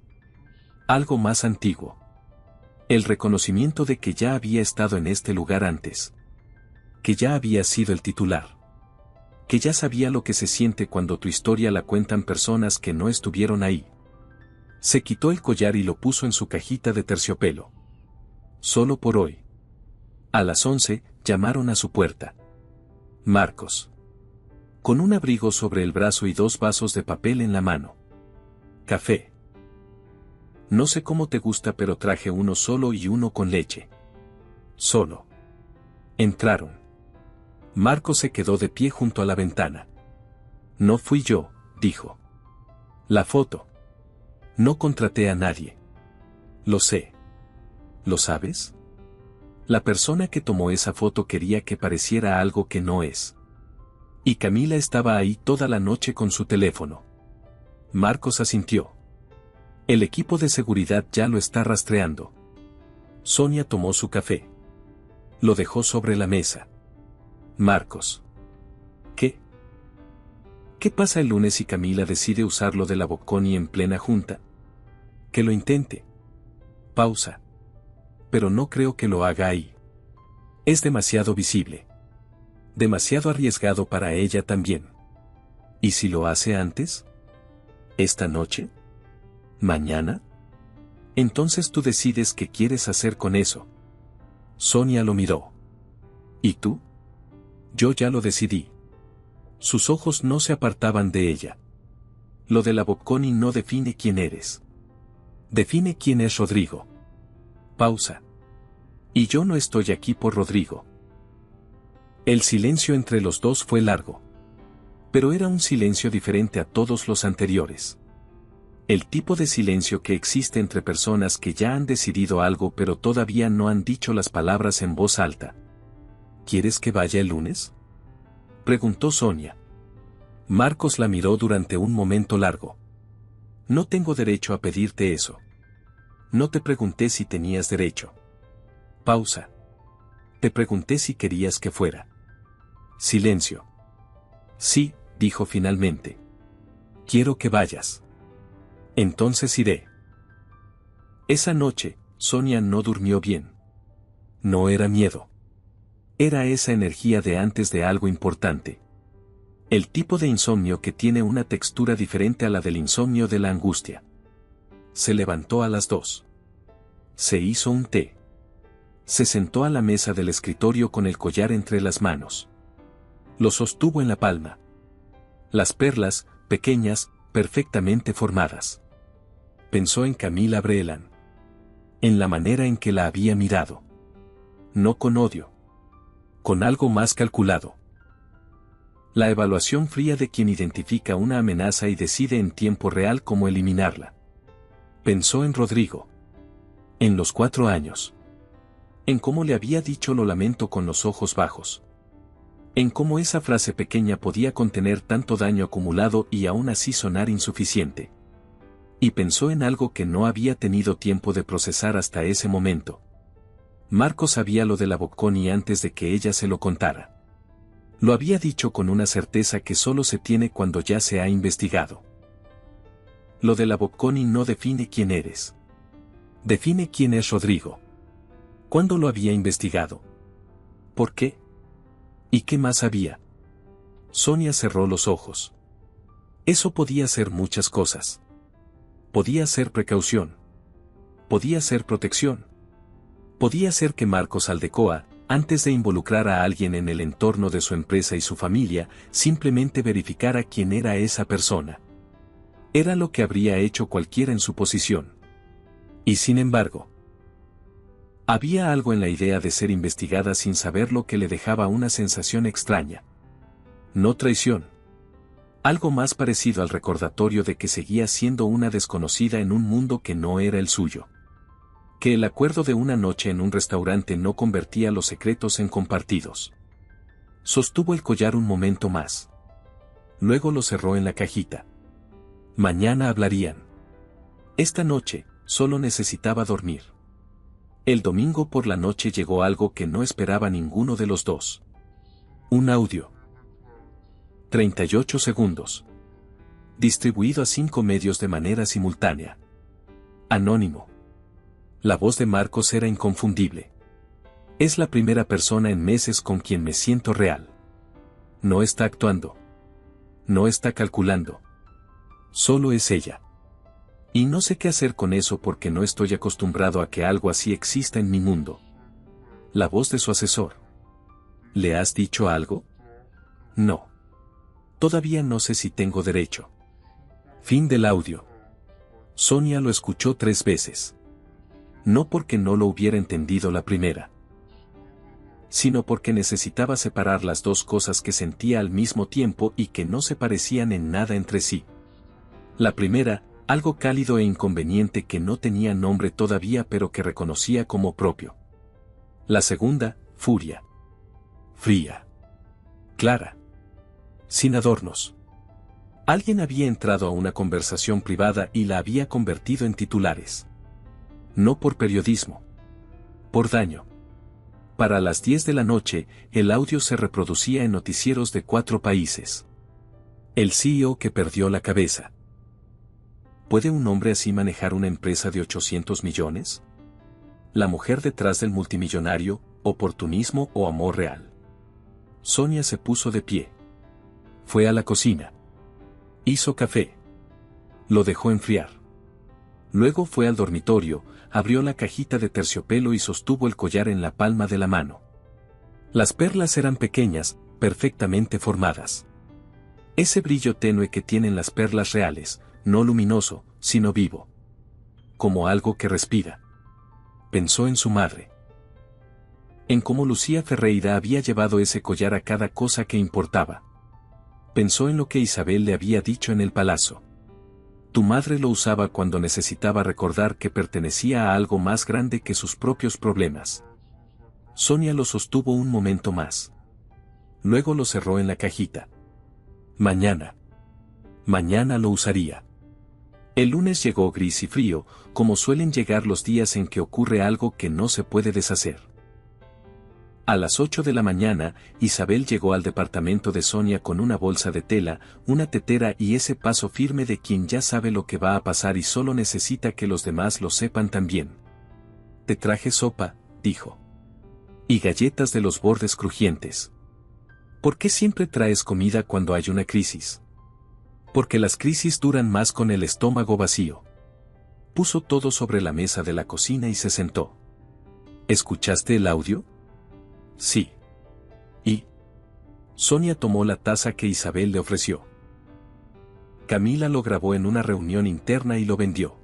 Algo más antiguo. El reconocimiento de que ya había estado en este lugar antes. Que ya había sido el titular. Que ya sabía lo que se siente cuando tu historia la cuentan personas que no estuvieron ahí. Se quitó el collar y lo puso en su cajita de terciopelo. Solo por hoy. A las 11, llamaron a su puerta. Marcos. Con un abrigo sobre el brazo y 2 vasos de papel en la mano. Café. No sé cómo te gusta, pero traje uno solo y uno con leche. Solo. Entraron. Marcos se quedó de pie junto a la ventana. No fui yo, dijo. La foto. No contraté a nadie. Lo sé. ¿Lo sabes? La persona que tomó esa foto quería que pareciera algo que no es. Y Camila estaba ahí toda la noche con su teléfono. Marcos asintió. El equipo de seguridad ya lo está rastreando. Sonia tomó su café. Lo dejó sobre la mesa. Marcos. ¿Qué? ¿Qué pasa el lunes si Camila decide usarlo de la Bocconi en plena junta? Que lo intente. Pausa. Pero no creo que lo haga ahí. Es demasiado visible. Demasiado arriesgado para ella también. ¿Y si lo hace antes? ¿Esta noche? ¿Mañana? Entonces tú decides qué quieres hacer con eso. Sonia lo miró. ¿Y tú? Yo ya lo decidí. Sus ojos no se apartaban de ella. Lo de la Bocconi no define quién eres. Define quién es Rodrigo. Pausa. Y yo no estoy aquí por Rodrigo. El silencio entre los dos fue largo. Pero era un silencio diferente a todos los anteriores. El tipo de silencio que existe entre personas que ya han decidido algo pero todavía no han dicho las palabras en voz alta. ¿Quieres que vaya el lunes? Preguntó Sonia. Marcos la miró durante un momento largo. No tengo derecho a pedirte eso. No te pregunté si tenías derecho. Pausa. Te pregunté si querías que fuera. Silencio. Sí, dijo finalmente. Quiero que vayas. Entonces iré. Esa noche, Sonia no durmió bien. No era miedo. Era esa energía de antes de algo importante. El tipo de insomnio que tiene una textura diferente a la del insomnio de la angustia. Se levantó a las 2. Se hizo un té. Se sentó a la mesa del escritorio con el collar entre las manos. Lo sostuvo en la palma. Las perlas, pequeñas, perfectamente formadas. Pensó en Camila Brelan. En la manera en que la había mirado. No con odio. Con algo más calculado. La evaluación fría de quien identifica una amenaza y decide en tiempo real cómo eliminarla. Pensó en Rodrigo. En los 4 años. En cómo le había dicho lo lamento con los ojos bajos. En cómo esa frase pequeña podía contener tanto daño acumulado y aún así sonar insuficiente. Y pensó en algo que no había tenido tiempo de procesar hasta ese momento. Marcos sabía lo de la Bocconi antes de que ella se lo contara. Lo había dicho con una certeza que solo se tiene cuando ya se ha investigado. Lo de la Bocconi no define quién eres. Define quién es Rodrigo. ¿Cuándo lo había investigado? ¿Por qué? ¿Y qué más había? Sonia cerró los ojos. Eso podía ser muchas cosas. Podía ser precaución. Podía ser protección. Podía ser que Marcos Aldecoa, antes de involucrar a alguien en el entorno de su empresa y su familia, simplemente verificara quién era esa persona. Era lo que habría hecho cualquiera en su posición. Y sin embargo, había algo en la idea de ser investigada sin saberlo que le dejaba una sensación extraña. No traición. Algo más parecido al recordatorio de que seguía siendo una desconocida en un mundo que no era el suyo. Que el acuerdo de una noche en un restaurante no convertía los secretos en compartidos. Sostuvo el collar un momento más. Luego lo cerró en la cajita. Mañana hablarían. Esta noche, solo necesitaba dormir. El domingo por la noche llegó algo que no esperaba ninguno de los dos. Un audio. 38 segundos. Distribuido a 5 medios de manera simultánea. Anónimo. La voz de Marcos era inconfundible. Es la primera persona en meses con quien me siento real. No está actuando. No está calculando. Solo es ella. Y no sé qué hacer con eso porque no estoy acostumbrado a que algo así exista en mi mundo. La voz de su asesor. ¿Le has dicho algo? No. Todavía no sé si tengo derecho. Fin del audio. Sonia lo escuchó 3 veces. No porque no lo hubiera entendido la primera, sino porque necesitaba separar las dos cosas que sentía al mismo tiempo y que no se parecían en nada entre sí. La primera, algo cálido e inconveniente que no tenía nombre todavía pero que reconocía como propio. La segunda, furia. Fría. Clara. Sin adornos. Alguien había entrado a una conversación privada y la había convertido en titulares. No por periodismo. Por daño. Para las 10 de la noche, el audio se reproducía en noticieros de 4 países. El CEO que perdió la cabeza. ¿Puede un hombre así manejar una empresa de 800 millones? La mujer detrás del multimillonario, oportunismo o amor real. Sonia se puso de pie. Fue a la cocina. Hizo café. Lo dejó enfriar. Luego fue al dormitorio, abrió la cajita de terciopelo y sostuvo el collar en la palma de la mano. Las perlas eran pequeñas, perfectamente formadas. Ese brillo tenue que tienen las perlas reales, no luminoso, sino vivo. Como algo que respira. Pensó en su madre. En cómo Lucía Ferreira había llevado ese collar a cada cosa que importaba. Pensó en lo que Isabel le había dicho en el palacio. Tu madre lo usaba cuando necesitaba recordar que pertenecía a algo más grande que sus propios problemas. Sonia lo sostuvo un momento más. Luego lo cerró en la cajita. Mañana. Mañana lo usaría. El lunes llegó gris y frío, como suelen llegar los días en que ocurre algo que no se puede deshacer. A las 8 de la mañana, Isabel llegó al departamento de Sonia con una bolsa de tela, una tetera y ese paso firme de quien ya sabe lo que va a pasar y solo necesita que los demás lo sepan también. Te traje sopa, dijo. Y galletas de los bordes crujientes. ¿Por qué siempre traes comida cuando hay una crisis? Porque las crisis duran más con el estómago vacío. Puso todo sobre la mesa de la cocina y se sentó. ¿Escuchaste el audio? Sí. ¿Y? Sonia tomó la taza que Isabel le ofreció. Camila lo grabó en una reunión interna y lo vendió.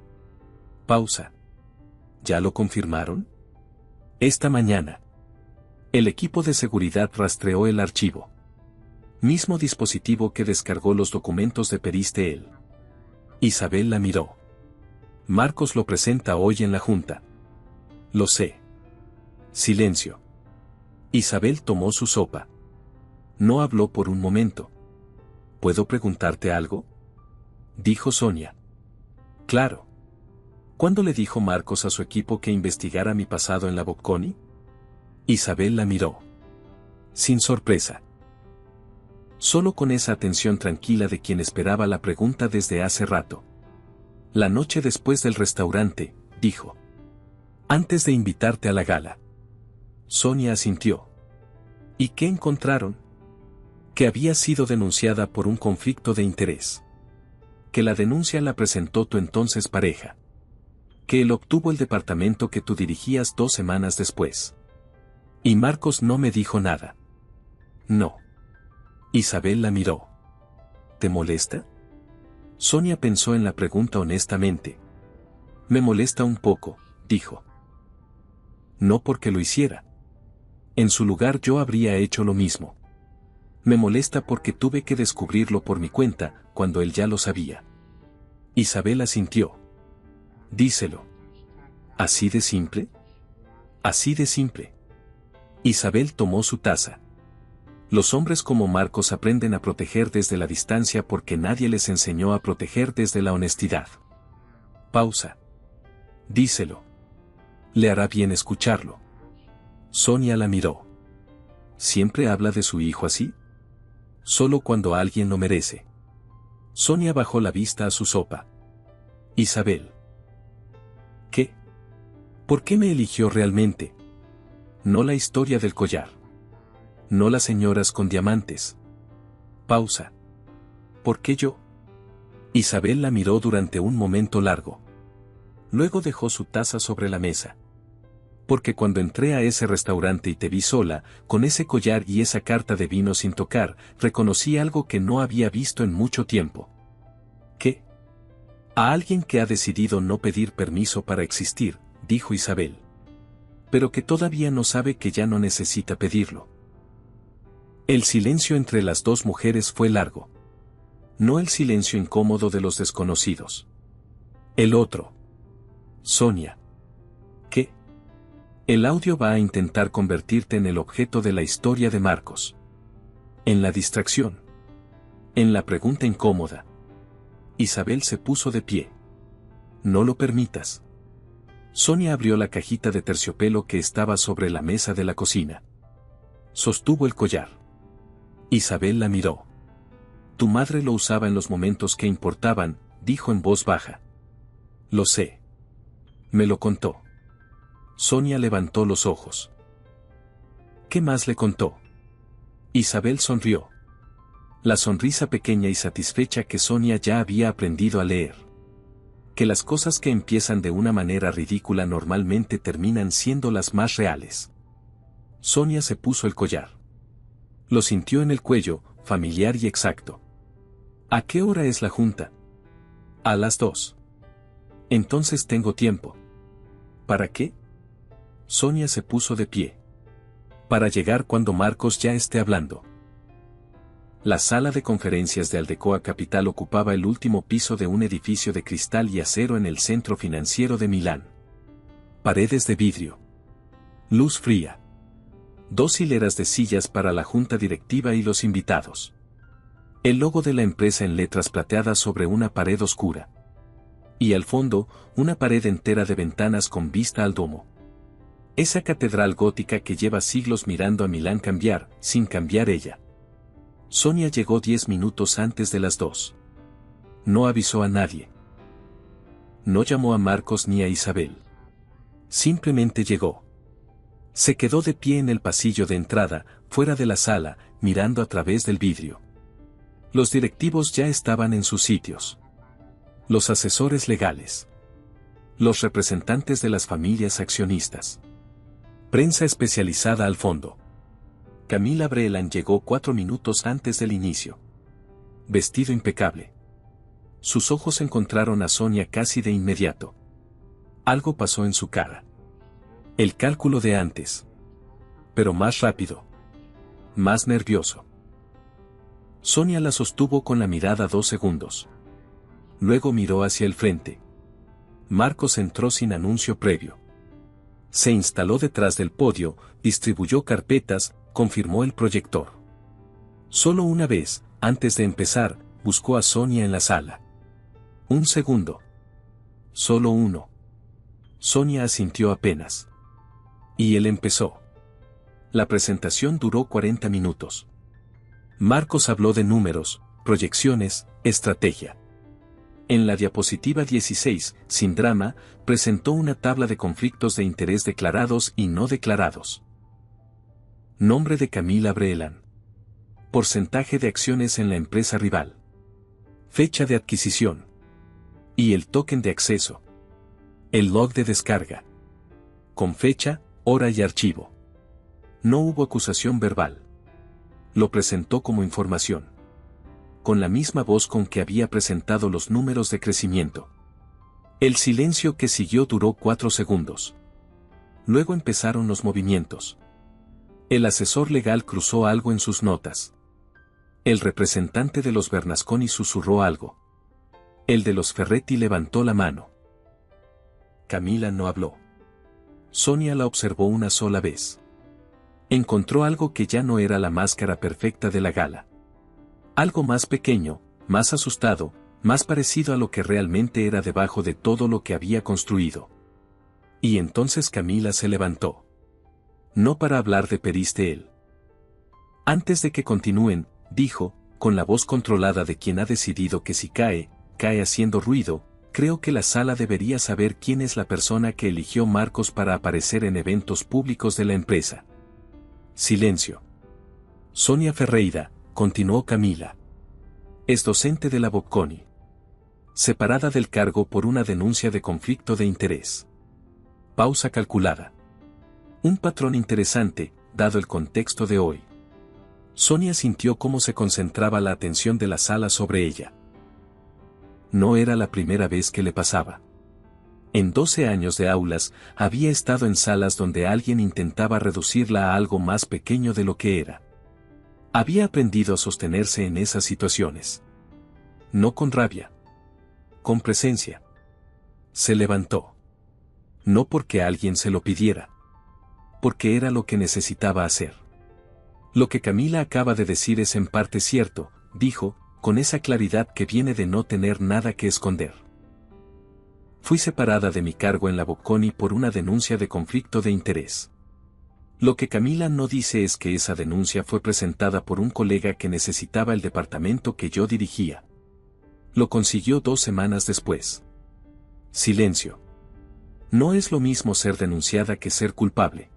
Pausa. ¿Ya lo confirmaron? Esta mañana. El equipo de seguridad rastreó el archivo. Mismo dispositivo que descargó los documentos de Periste él. Isabel la miró. Marcos lo presenta hoy en la junta. Lo sé. Silencio. Isabel tomó su sopa. No habló por un momento. ¿Puedo preguntarte algo? Dijo Sonia. Claro. ¿Cuándo le dijo Marcos a su equipo que investigara mi pasado en la Bocconi? Isabel la miró. Sin sorpresa. Solo con esa atención tranquila de quien esperaba la pregunta desde hace rato. La noche después del restaurante, dijo. Antes de invitarte a la gala. Sonia asintió. ¿Y qué encontraron? Que había sido denunciada por un conflicto de interés. Que la denuncia la presentó tu entonces pareja. Que él obtuvo el departamento que tú dirigías 2 semanas después. Y Marcos no me dijo nada. No. Isabel la miró. ¿Te molesta? Sonia pensó en la pregunta honestamente. Me molesta un poco, dijo. No porque lo hiciera. En su lugar yo habría hecho lo mismo. Me molesta porque tuve que descubrirlo por mi cuenta, cuando él ya lo sabía. Isabel asintió. Díselo. ¿Así de simple? Así de simple. Isabel tomó su taza. Los hombres como Marcos aprenden a proteger desde la distancia porque nadie les enseñó a proteger desde la honestidad. Pausa. Díselo. Le hará bien escucharlo. Sonia la miró. ¿Siempre habla de su hijo así? Solo cuando alguien lo merece. Sonia bajó la vista a su sopa. Isabel. ¿Qué? ¿Por qué me eligió realmente? No la historia del collar. No las señoras con diamantes. Pausa. ¿Por qué yo? Isabel la miró durante un momento largo. Luego dejó su taza sobre la mesa. Porque cuando entré a ese restaurante y te vi sola, con ese collar y esa carta de vino sin tocar, reconocí algo que no había visto en mucho tiempo. ¿Qué? A alguien que ha decidido no pedir permiso para existir, dijo Isabel. Pero que todavía no sabe que ya no necesita pedirlo. El silencio entre las dos mujeres fue largo. No el silencio incómodo de los desconocidos. El otro. Sonia. ¿Qué? El audio va a intentar convertirte en el objeto de la historia de Marcos. En la distracción. En la pregunta incómoda. Isabel se puso de pie. No lo permitas. Sonia abrió la cajita de terciopelo que estaba sobre la mesa de la cocina. Sostuvo el collar. Isabel la miró. Tu madre lo usaba en los momentos que importaban, dijo en voz baja. Lo sé. Me lo contó. Sonia levantó los ojos. ¿Qué más le contó? Isabel sonrió. La sonrisa pequeña y satisfecha que Sonia ya había aprendido a leer. Que las cosas que empiezan de una manera ridícula normalmente terminan siendo las más reales. Sonia se puso el collar. Lo sintió en el cuello, familiar y exacto. ¿A qué hora es la junta? A las 2. Entonces tengo tiempo. ¿Para qué? Sonia se puso de pie. Para llegar cuando Marcos ya esté hablando. La sala de conferencias de Aldecoa Capital ocupaba el último piso de un edificio de cristal y acero en el centro financiero de Milán. Paredes de vidrio. Luz fría. 2 hileras de sillas para la junta directiva y los invitados. El logo de la empresa en letras plateadas sobre una pared oscura. Y al fondo, una pared entera de ventanas con vista al domo. Esa catedral gótica que lleva siglos mirando a Milán cambiar, sin cambiar ella. Sonia llegó 10 minutos antes de las 2. No avisó a nadie. No llamó a Marcos ni a Isabel. Simplemente llegó. Se quedó de pie en el pasillo de entrada, fuera de la sala, mirando a través del vidrio. Los directivos ya estaban en sus sitios. Los asesores legales. Los representantes de las familias accionistas. Prensa especializada al fondo. Camila Brelan llegó 4 minutos antes del inicio. Vestido impecable. Sus ojos encontraron a Sonia casi de inmediato. Algo pasó en su cara. El cálculo de antes. Pero más rápido. Más nervioso. Sonia la sostuvo con la mirada 2 segundos. Luego miró hacia el frente. Marcos entró sin anuncio previo. Se instaló detrás del podio, distribuyó carpetas, confirmó el proyector. Solo una vez, antes de empezar, buscó a Sonia en la sala. Un segundo. Solo uno. Sonia asintió apenas. Y él empezó. La presentación duró 40 minutos. Marcos habló de números, proyecciones, estrategia. En la diapositiva 16, sin drama, presentó una tabla de conflictos de interés declarados y no declarados. Nombre de Camila Breeland. Porcentaje de acciones en la empresa rival. Fecha de adquisición. Y el token de acceso. El log de descarga. Con fecha, hora y archivo. No hubo acusación verbal. Lo presentó como información. Con la misma voz con que había presentado los números de crecimiento. El silencio que siguió duró 4 segundos. Luego empezaron los movimientos. El asesor legal cruzó algo en sus notas. El representante de los Bernasconi susurró algo. El de los Ferretti levantó la mano. Camila no habló. Sonia la observó una sola vez. Encontró algo que ya no era la máscara perfecta de la gala. Algo más pequeño, más asustado, más parecido a lo que realmente era debajo de todo lo que había construido. Y entonces Camila se levantó. No para hablar de Peristel. Antes de que continúen, dijo, con la voz controlada de quien ha decidido que si cae, cae haciendo ruido, creo que la sala debería saber quién es la persona que eligió Marcos para aparecer en eventos públicos de la empresa. Silencio. Sonia Ferreira, continuó Camila. Es docente de la Bocconi. Separada del cargo por una denuncia de conflicto de interés. Pausa calculada. Un patrón interesante, dado el contexto de hoy. Sonia sintió cómo se concentraba la atención de la sala sobre ella. No era la primera vez que le pasaba. En 12 años de aulas, había estado en salas donde alguien intentaba reducirla a algo más pequeño de lo que era. Había aprendido a sostenerse en esas situaciones. No con rabia. Con presencia. Se levantó. No porque alguien se lo pidiera. Porque era lo que necesitaba hacer. Lo que Camila acaba de decir es en parte cierto, dijo, con esa claridad que viene de no tener nada que esconder. Fui separada de mi cargo en la Bocconi por una denuncia de conflicto de interés. Lo que Camila no dice es que esa denuncia fue presentada por un colega que necesitaba el departamento que yo dirigía. Lo consiguió 2 semanas después. Silencio. No es lo mismo ser denunciada que ser culpable.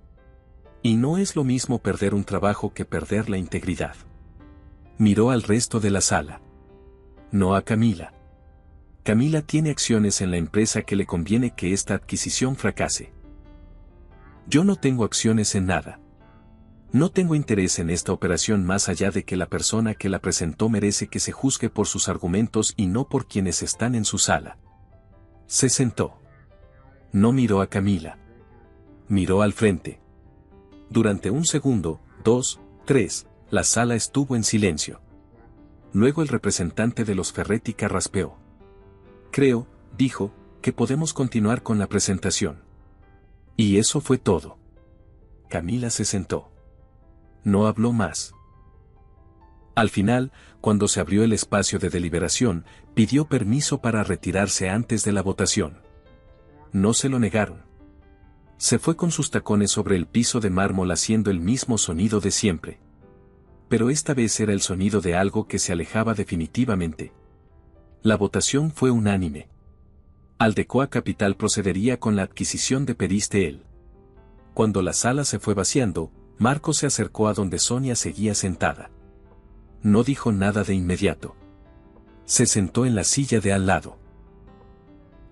Y no es lo mismo perder un trabajo que perder la integridad. Miró al resto de la sala. No a Camila. Camila tiene acciones en la empresa que le conviene que esta adquisición fracase. Yo no tengo acciones en nada. No tengo interés en esta operación más allá de que la persona que la presentó merece que se juzgue por sus argumentos y no por quienes están en su sala. Se sentó. No miró a Camila. Miró al frente. Durante 1 segundo, 2, 3, la sala estuvo en silencio. Luego el representante de los Ferretti carraspeó. Creo, dijo, que podemos continuar con la presentación. Y eso fue todo. Camila se sentó. No habló más. Al final, cuando se abrió el espacio de deliberación, pidió permiso para retirarse antes de la votación. No se lo negaron. Se fue con sus tacones sobre el piso de mármol haciendo el mismo sonido de siempre. Pero esta vez era el sonido de algo que se alejaba definitivamente. La votación fue unánime. Aldecoa Capital procedería con la adquisición de Peristel. Cuando la sala se fue vaciando, Marcos se acercó a donde Sonia seguía sentada. No dijo nada de inmediato. Se sentó en la silla de al lado.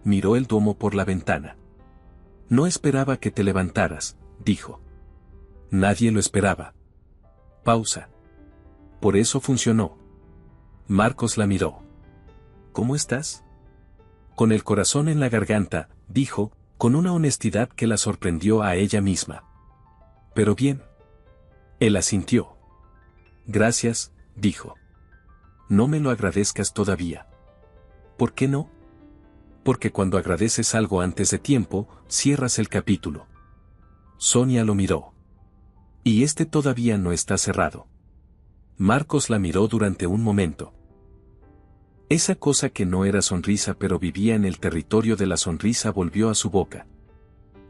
Miró el Duomo por la ventana. No esperaba que te levantaras, dijo. Nadie lo esperaba. Pausa. Por eso funcionó. Marcos la miró. ¿Cómo estás? Con el corazón en la garganta, dijo, con una honestidad que la sorprendió a ella misma. Pero bien. Él asintió. Gracias, dijo. No me lo agradezcas todavía. ¿Por qué no? Porque cuando agradeces algo antes de tiempo, cierras el capítulo. Sonia lo miró. Y este todavía no está cerrado. Marcos la miró durante un momento. Esa cosa que no era sonrisa pero vivía en el territorio de la sonrisa volvió a su boca.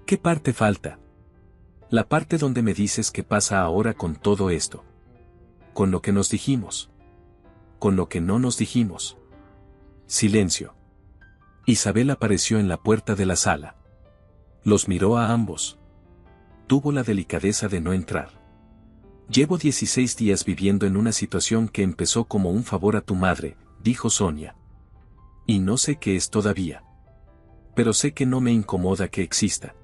¿Qué parte falta? La parte donde me dices qué pasa ahora con todo esto. Con lo que nos dijimos. Con lo que no nos dijimos. Silencio. Isabel apareció en la puerta de la sala. Los miró a ambos. Tuvo la delicadeza de no entrar. Llevo 16 días viviendo en una situación que empezó como un favor a tu madre, dijo Sonia. Y no sé qué es todavía. Pero sé que no me incomoda que exista.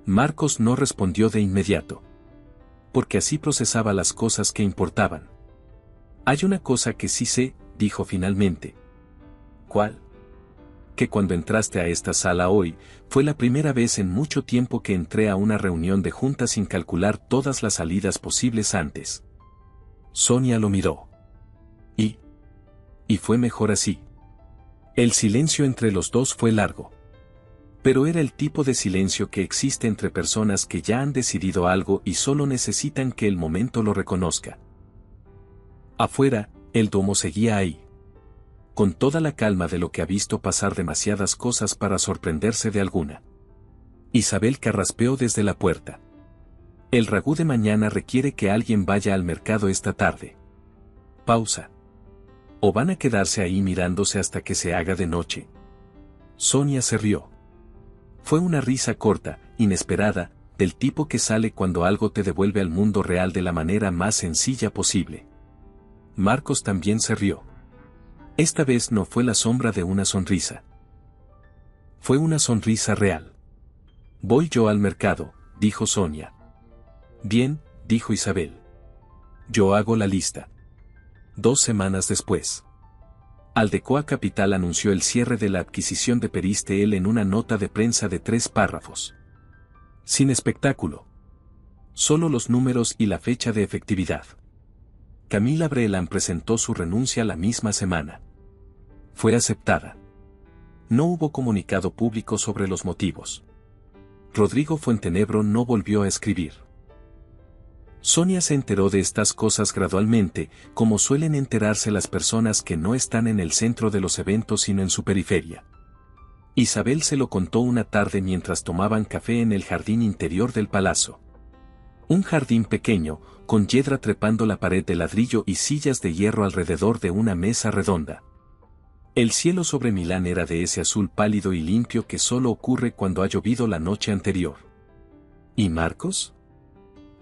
Marcos no respondió de inmediato. Porque así procesaba las cosas que importaban. Hay una cosa que sí sé, dijo finalmente. ¿Cuál? Que cuando entraste a esta sala hoy, fue la primera vez en mucho tiempo que entré a una reunión de junta sin calcular todas las salidas posibles antes. Sonia lo miró. Y fue mejor así. El silencio entre los dos fue largo. Pero era el tipo de silencio que existe entre personas que ya han decidido algo y solo necesitan que el momento lo reconozca. Afuera, el domo seguía ahí. Con toda la calma de lo que ha visto pasar demasiadas cosas para sorprenderse de alguna. Isabel carraspeó desde la puerta. El ragú de mañana requiere que alguien vaya al mercado esta tarde. Pausa. ¿O van a quedarse ahí mirándose hasta que se haga de noche? Sonia se rió. Fue una risa corta, inesperada, del tipo que sale cuando algo te devuelve al mundo real de la manera más sencilla posible. Marcos también se rió. Esta vez no fue la sombra de una sonrisa. Fue una sonrisa real. Voy yo al mercado, dijo Sonia. Bien, dijo Isabel. Yo hago la lista. 2 semanas después. Aldecoa Capital anunció el cierre de la adquisición de Peristel en una nota de prensa de 3 párrafos. Sin espectáculo. Solo los números y la fecha de efectividad. Camila Brelan presentó su renuncia la misma semana. Fue aceptada. No hubo comunicado público sobre los motivos. Rodrigo Fuentenebro no volvió a escribir. Sonia se enteró de estas cosas gradualmente, como suelen enterarse las personas que no están en el centro de los eventos sino en su periferia. Isabel se lo contó una tarde mientras tomaban café en el jardín interior del palacio. Un jardín pequeño, con yedra trepando la pared de ladrillo y sillas de hierro alrededor de una mesa redonda. El cielo sobre Milán era de ese azul pálido y limpio que solo ocurre cuando ha llovido la noche anterior. ¿Y Marcos?,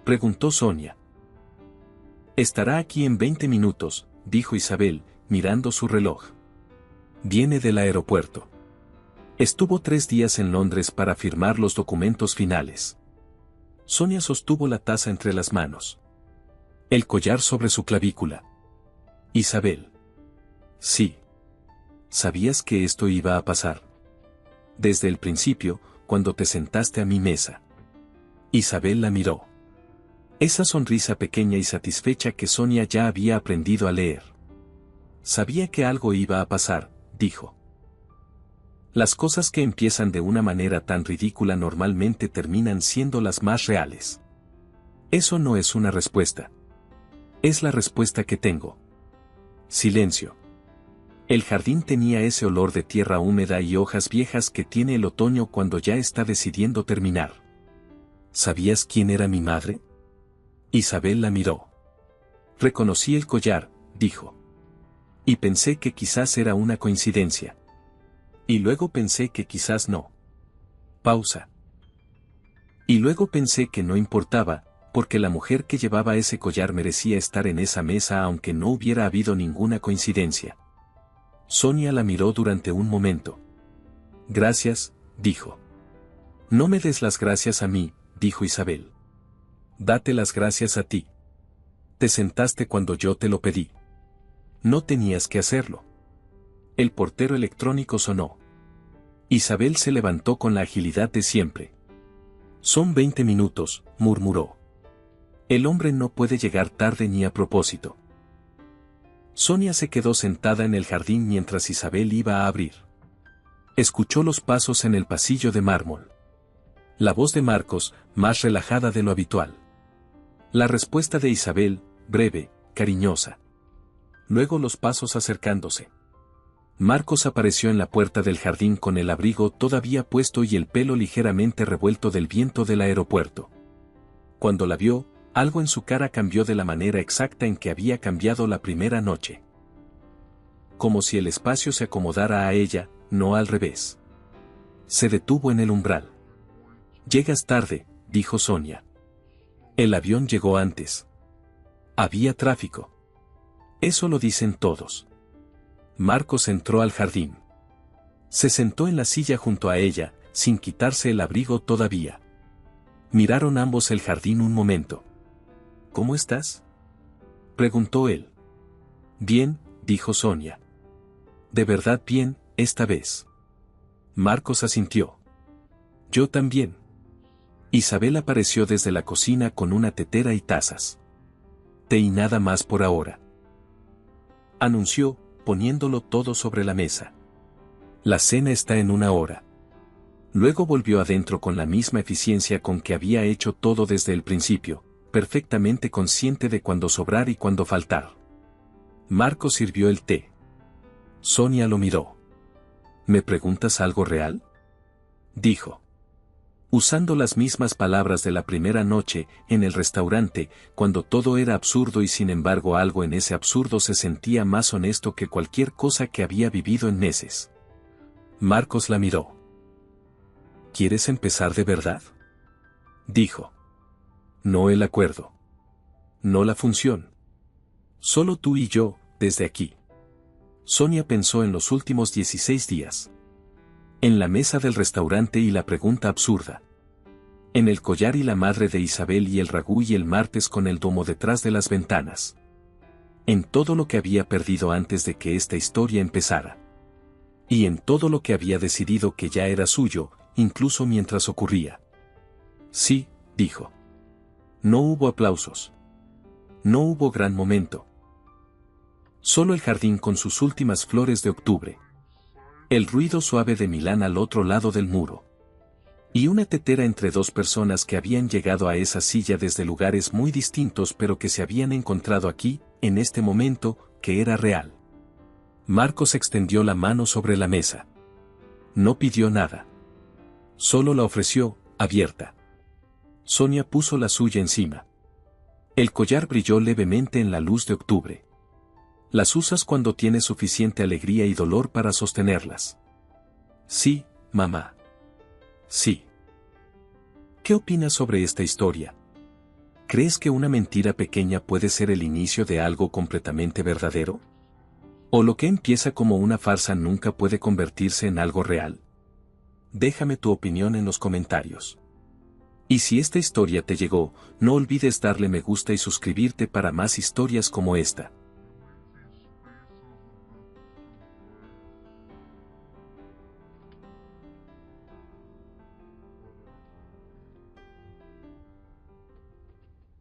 preguntó Sonia. Estará aquí en 20 minutos, dijo Isabel, mirando su reloj. Viene del aeropuerto. Estuvo 3 días en Londres para firmar los documentos finales. Sonia sostuvo la taza entre las manos. El collar sobre su clavícula. Isabel. Sí. ¿Sabías que esto iba a pasar? Desde el principio, cuando te sentaste a mi mesa. Isabel la miró. Esa sonrisa pequeña y satisfecha que Sonia ya había aprendido a leer. Sabía que algo iba a pasar, dijo. Las cosas que empiezan de una manera tan ridícula normalmente terminan siendo las más reales. Eso no es una respuesta. Es la respuesta que tengo. Silencio. El jardín tenía ese olor de tierra húmeda y hojas viejas que tiene el otoño cuando ya está decidiendo terminar. ¿Sabías quién era mi madre? Isabel la miró. Reconocí el collar, dijo. Y pensé que quizás era una coincidencia. Y luego pensé que quizás no. Pausa. Y luego pensé que no importaba, porque la mujer que llevaba ese collar merecía estar en esa mesa aunque no hubiera habido ninguna coincidencia. Sonia la miró durante un momento. Gracias, dijo. No me des las gracias a mí, dijo Isabel. Date las gracias a ti. Te sentaste cuando yo te lo pedí. No tenías que hacerlo. El portero electrónico sonó. Isabel se levantó con la agilidad de siempre. Son 20 minutos, murmuró. El hombre no puede llegar tarde ni a propósito. Sonia se quedó sentada en el jardín mientras Isabel iba a abrir. Escuchó los pasos en el pasillo de mármol. La voz de Marcos, más relajada de lo habitual. La respuesta de Isabel, breve, cariñosa. Luego los pasos acercándose. Marcos apareció en la puerta del jardín con el abrigo todavía puesto y el pelo ligeramente revuelto del viento del aeropuerto. Cuando la vio, algo en su cara cambió de la manera exacta en que había cambiado la primera noche. Como si el espacio se acomodara a ella, no al revés. Se detuvo en el umbral. «Llegas tarde», dijo Sonia. «El avión llegó antes. Había tráfico. Eso lo dicen todos». Marcos entró al jardín. Se sentó en la silla junto a ella, sin quitarse el abrigo todavía. Miraron ambos el jardín un momento. «¿Cómo estás?», preguntó él. «Bien», dijo Sonia. «De verdad bien, esta vez». Marcos asintió. «Yo también». Isabel apareció desde la cocina con una tetera y tazas. «Té y nada más por ahora», anunció, poniéndolo todo sobre la mesa. «La cena está en 1 hora». Luego volvió adentro con la misma eficiencia con que había hecho todo desde el principio, perfectamente consciente de cuándo sobrar y cuándo faltar. Marcos sirvió el té. Sonia lo miró. «¿Me preguntas algo real?», dijo. Usando las mismas palabras de la primera noche, en el restaurante, cuando todo era absurdo y sin embargo algo en ese absurdo se sentía más honesto que cualquier cosa que había vivido en meses. Marcos la miró. «¿Quieres empezar de verdad?», dijo. «No el acuerdo. No la función. Solo tú y yo, desde aquí». Sonia pensó en los últimos 16 días. En la mesa del restaurante y la pregunta absurda. En el collar y la madre de Isabel y el ragú y el martes con el domo detrás de las ventanas. En todo lo que había perdido antes de que esta historia empezara. Y en todo lo que había decidido que ya era suyo, incluso mientras ocurría. «Sí», dijo. No hubo aplausos. No hubo gran momento. Solo el jardín con sus últimas flores de octubre. El ruido suave de Milán al otro lado del muro. Y una tetera entre dos personas que habían llegado a esa silla desde lugares muy distintos pero que se habían encontrado aquí, en este momento, que era real. Marcos extendió la mano sobre la mesa. No pidió nada. Solo la ofreció, abierta. Sonia puso la suya encima. El collar brilló levemente en la luz de octubre. Las usas cuando tienes suficiente alegría y dolor para sostenerlas. Sí, mamá. Sí. ¿Qué opinas sobre esta historia? ¿Crees que una mentira pequeña puede ser el inicio de algo completamente verdadero? ¿O lo que empieza como una farsa nunca puede convertirse en algo real? Déjame tu opinión en los comentarios. Y si esta historia te llegó, no olvides darle me gusta y suscribirte para más historias como esta.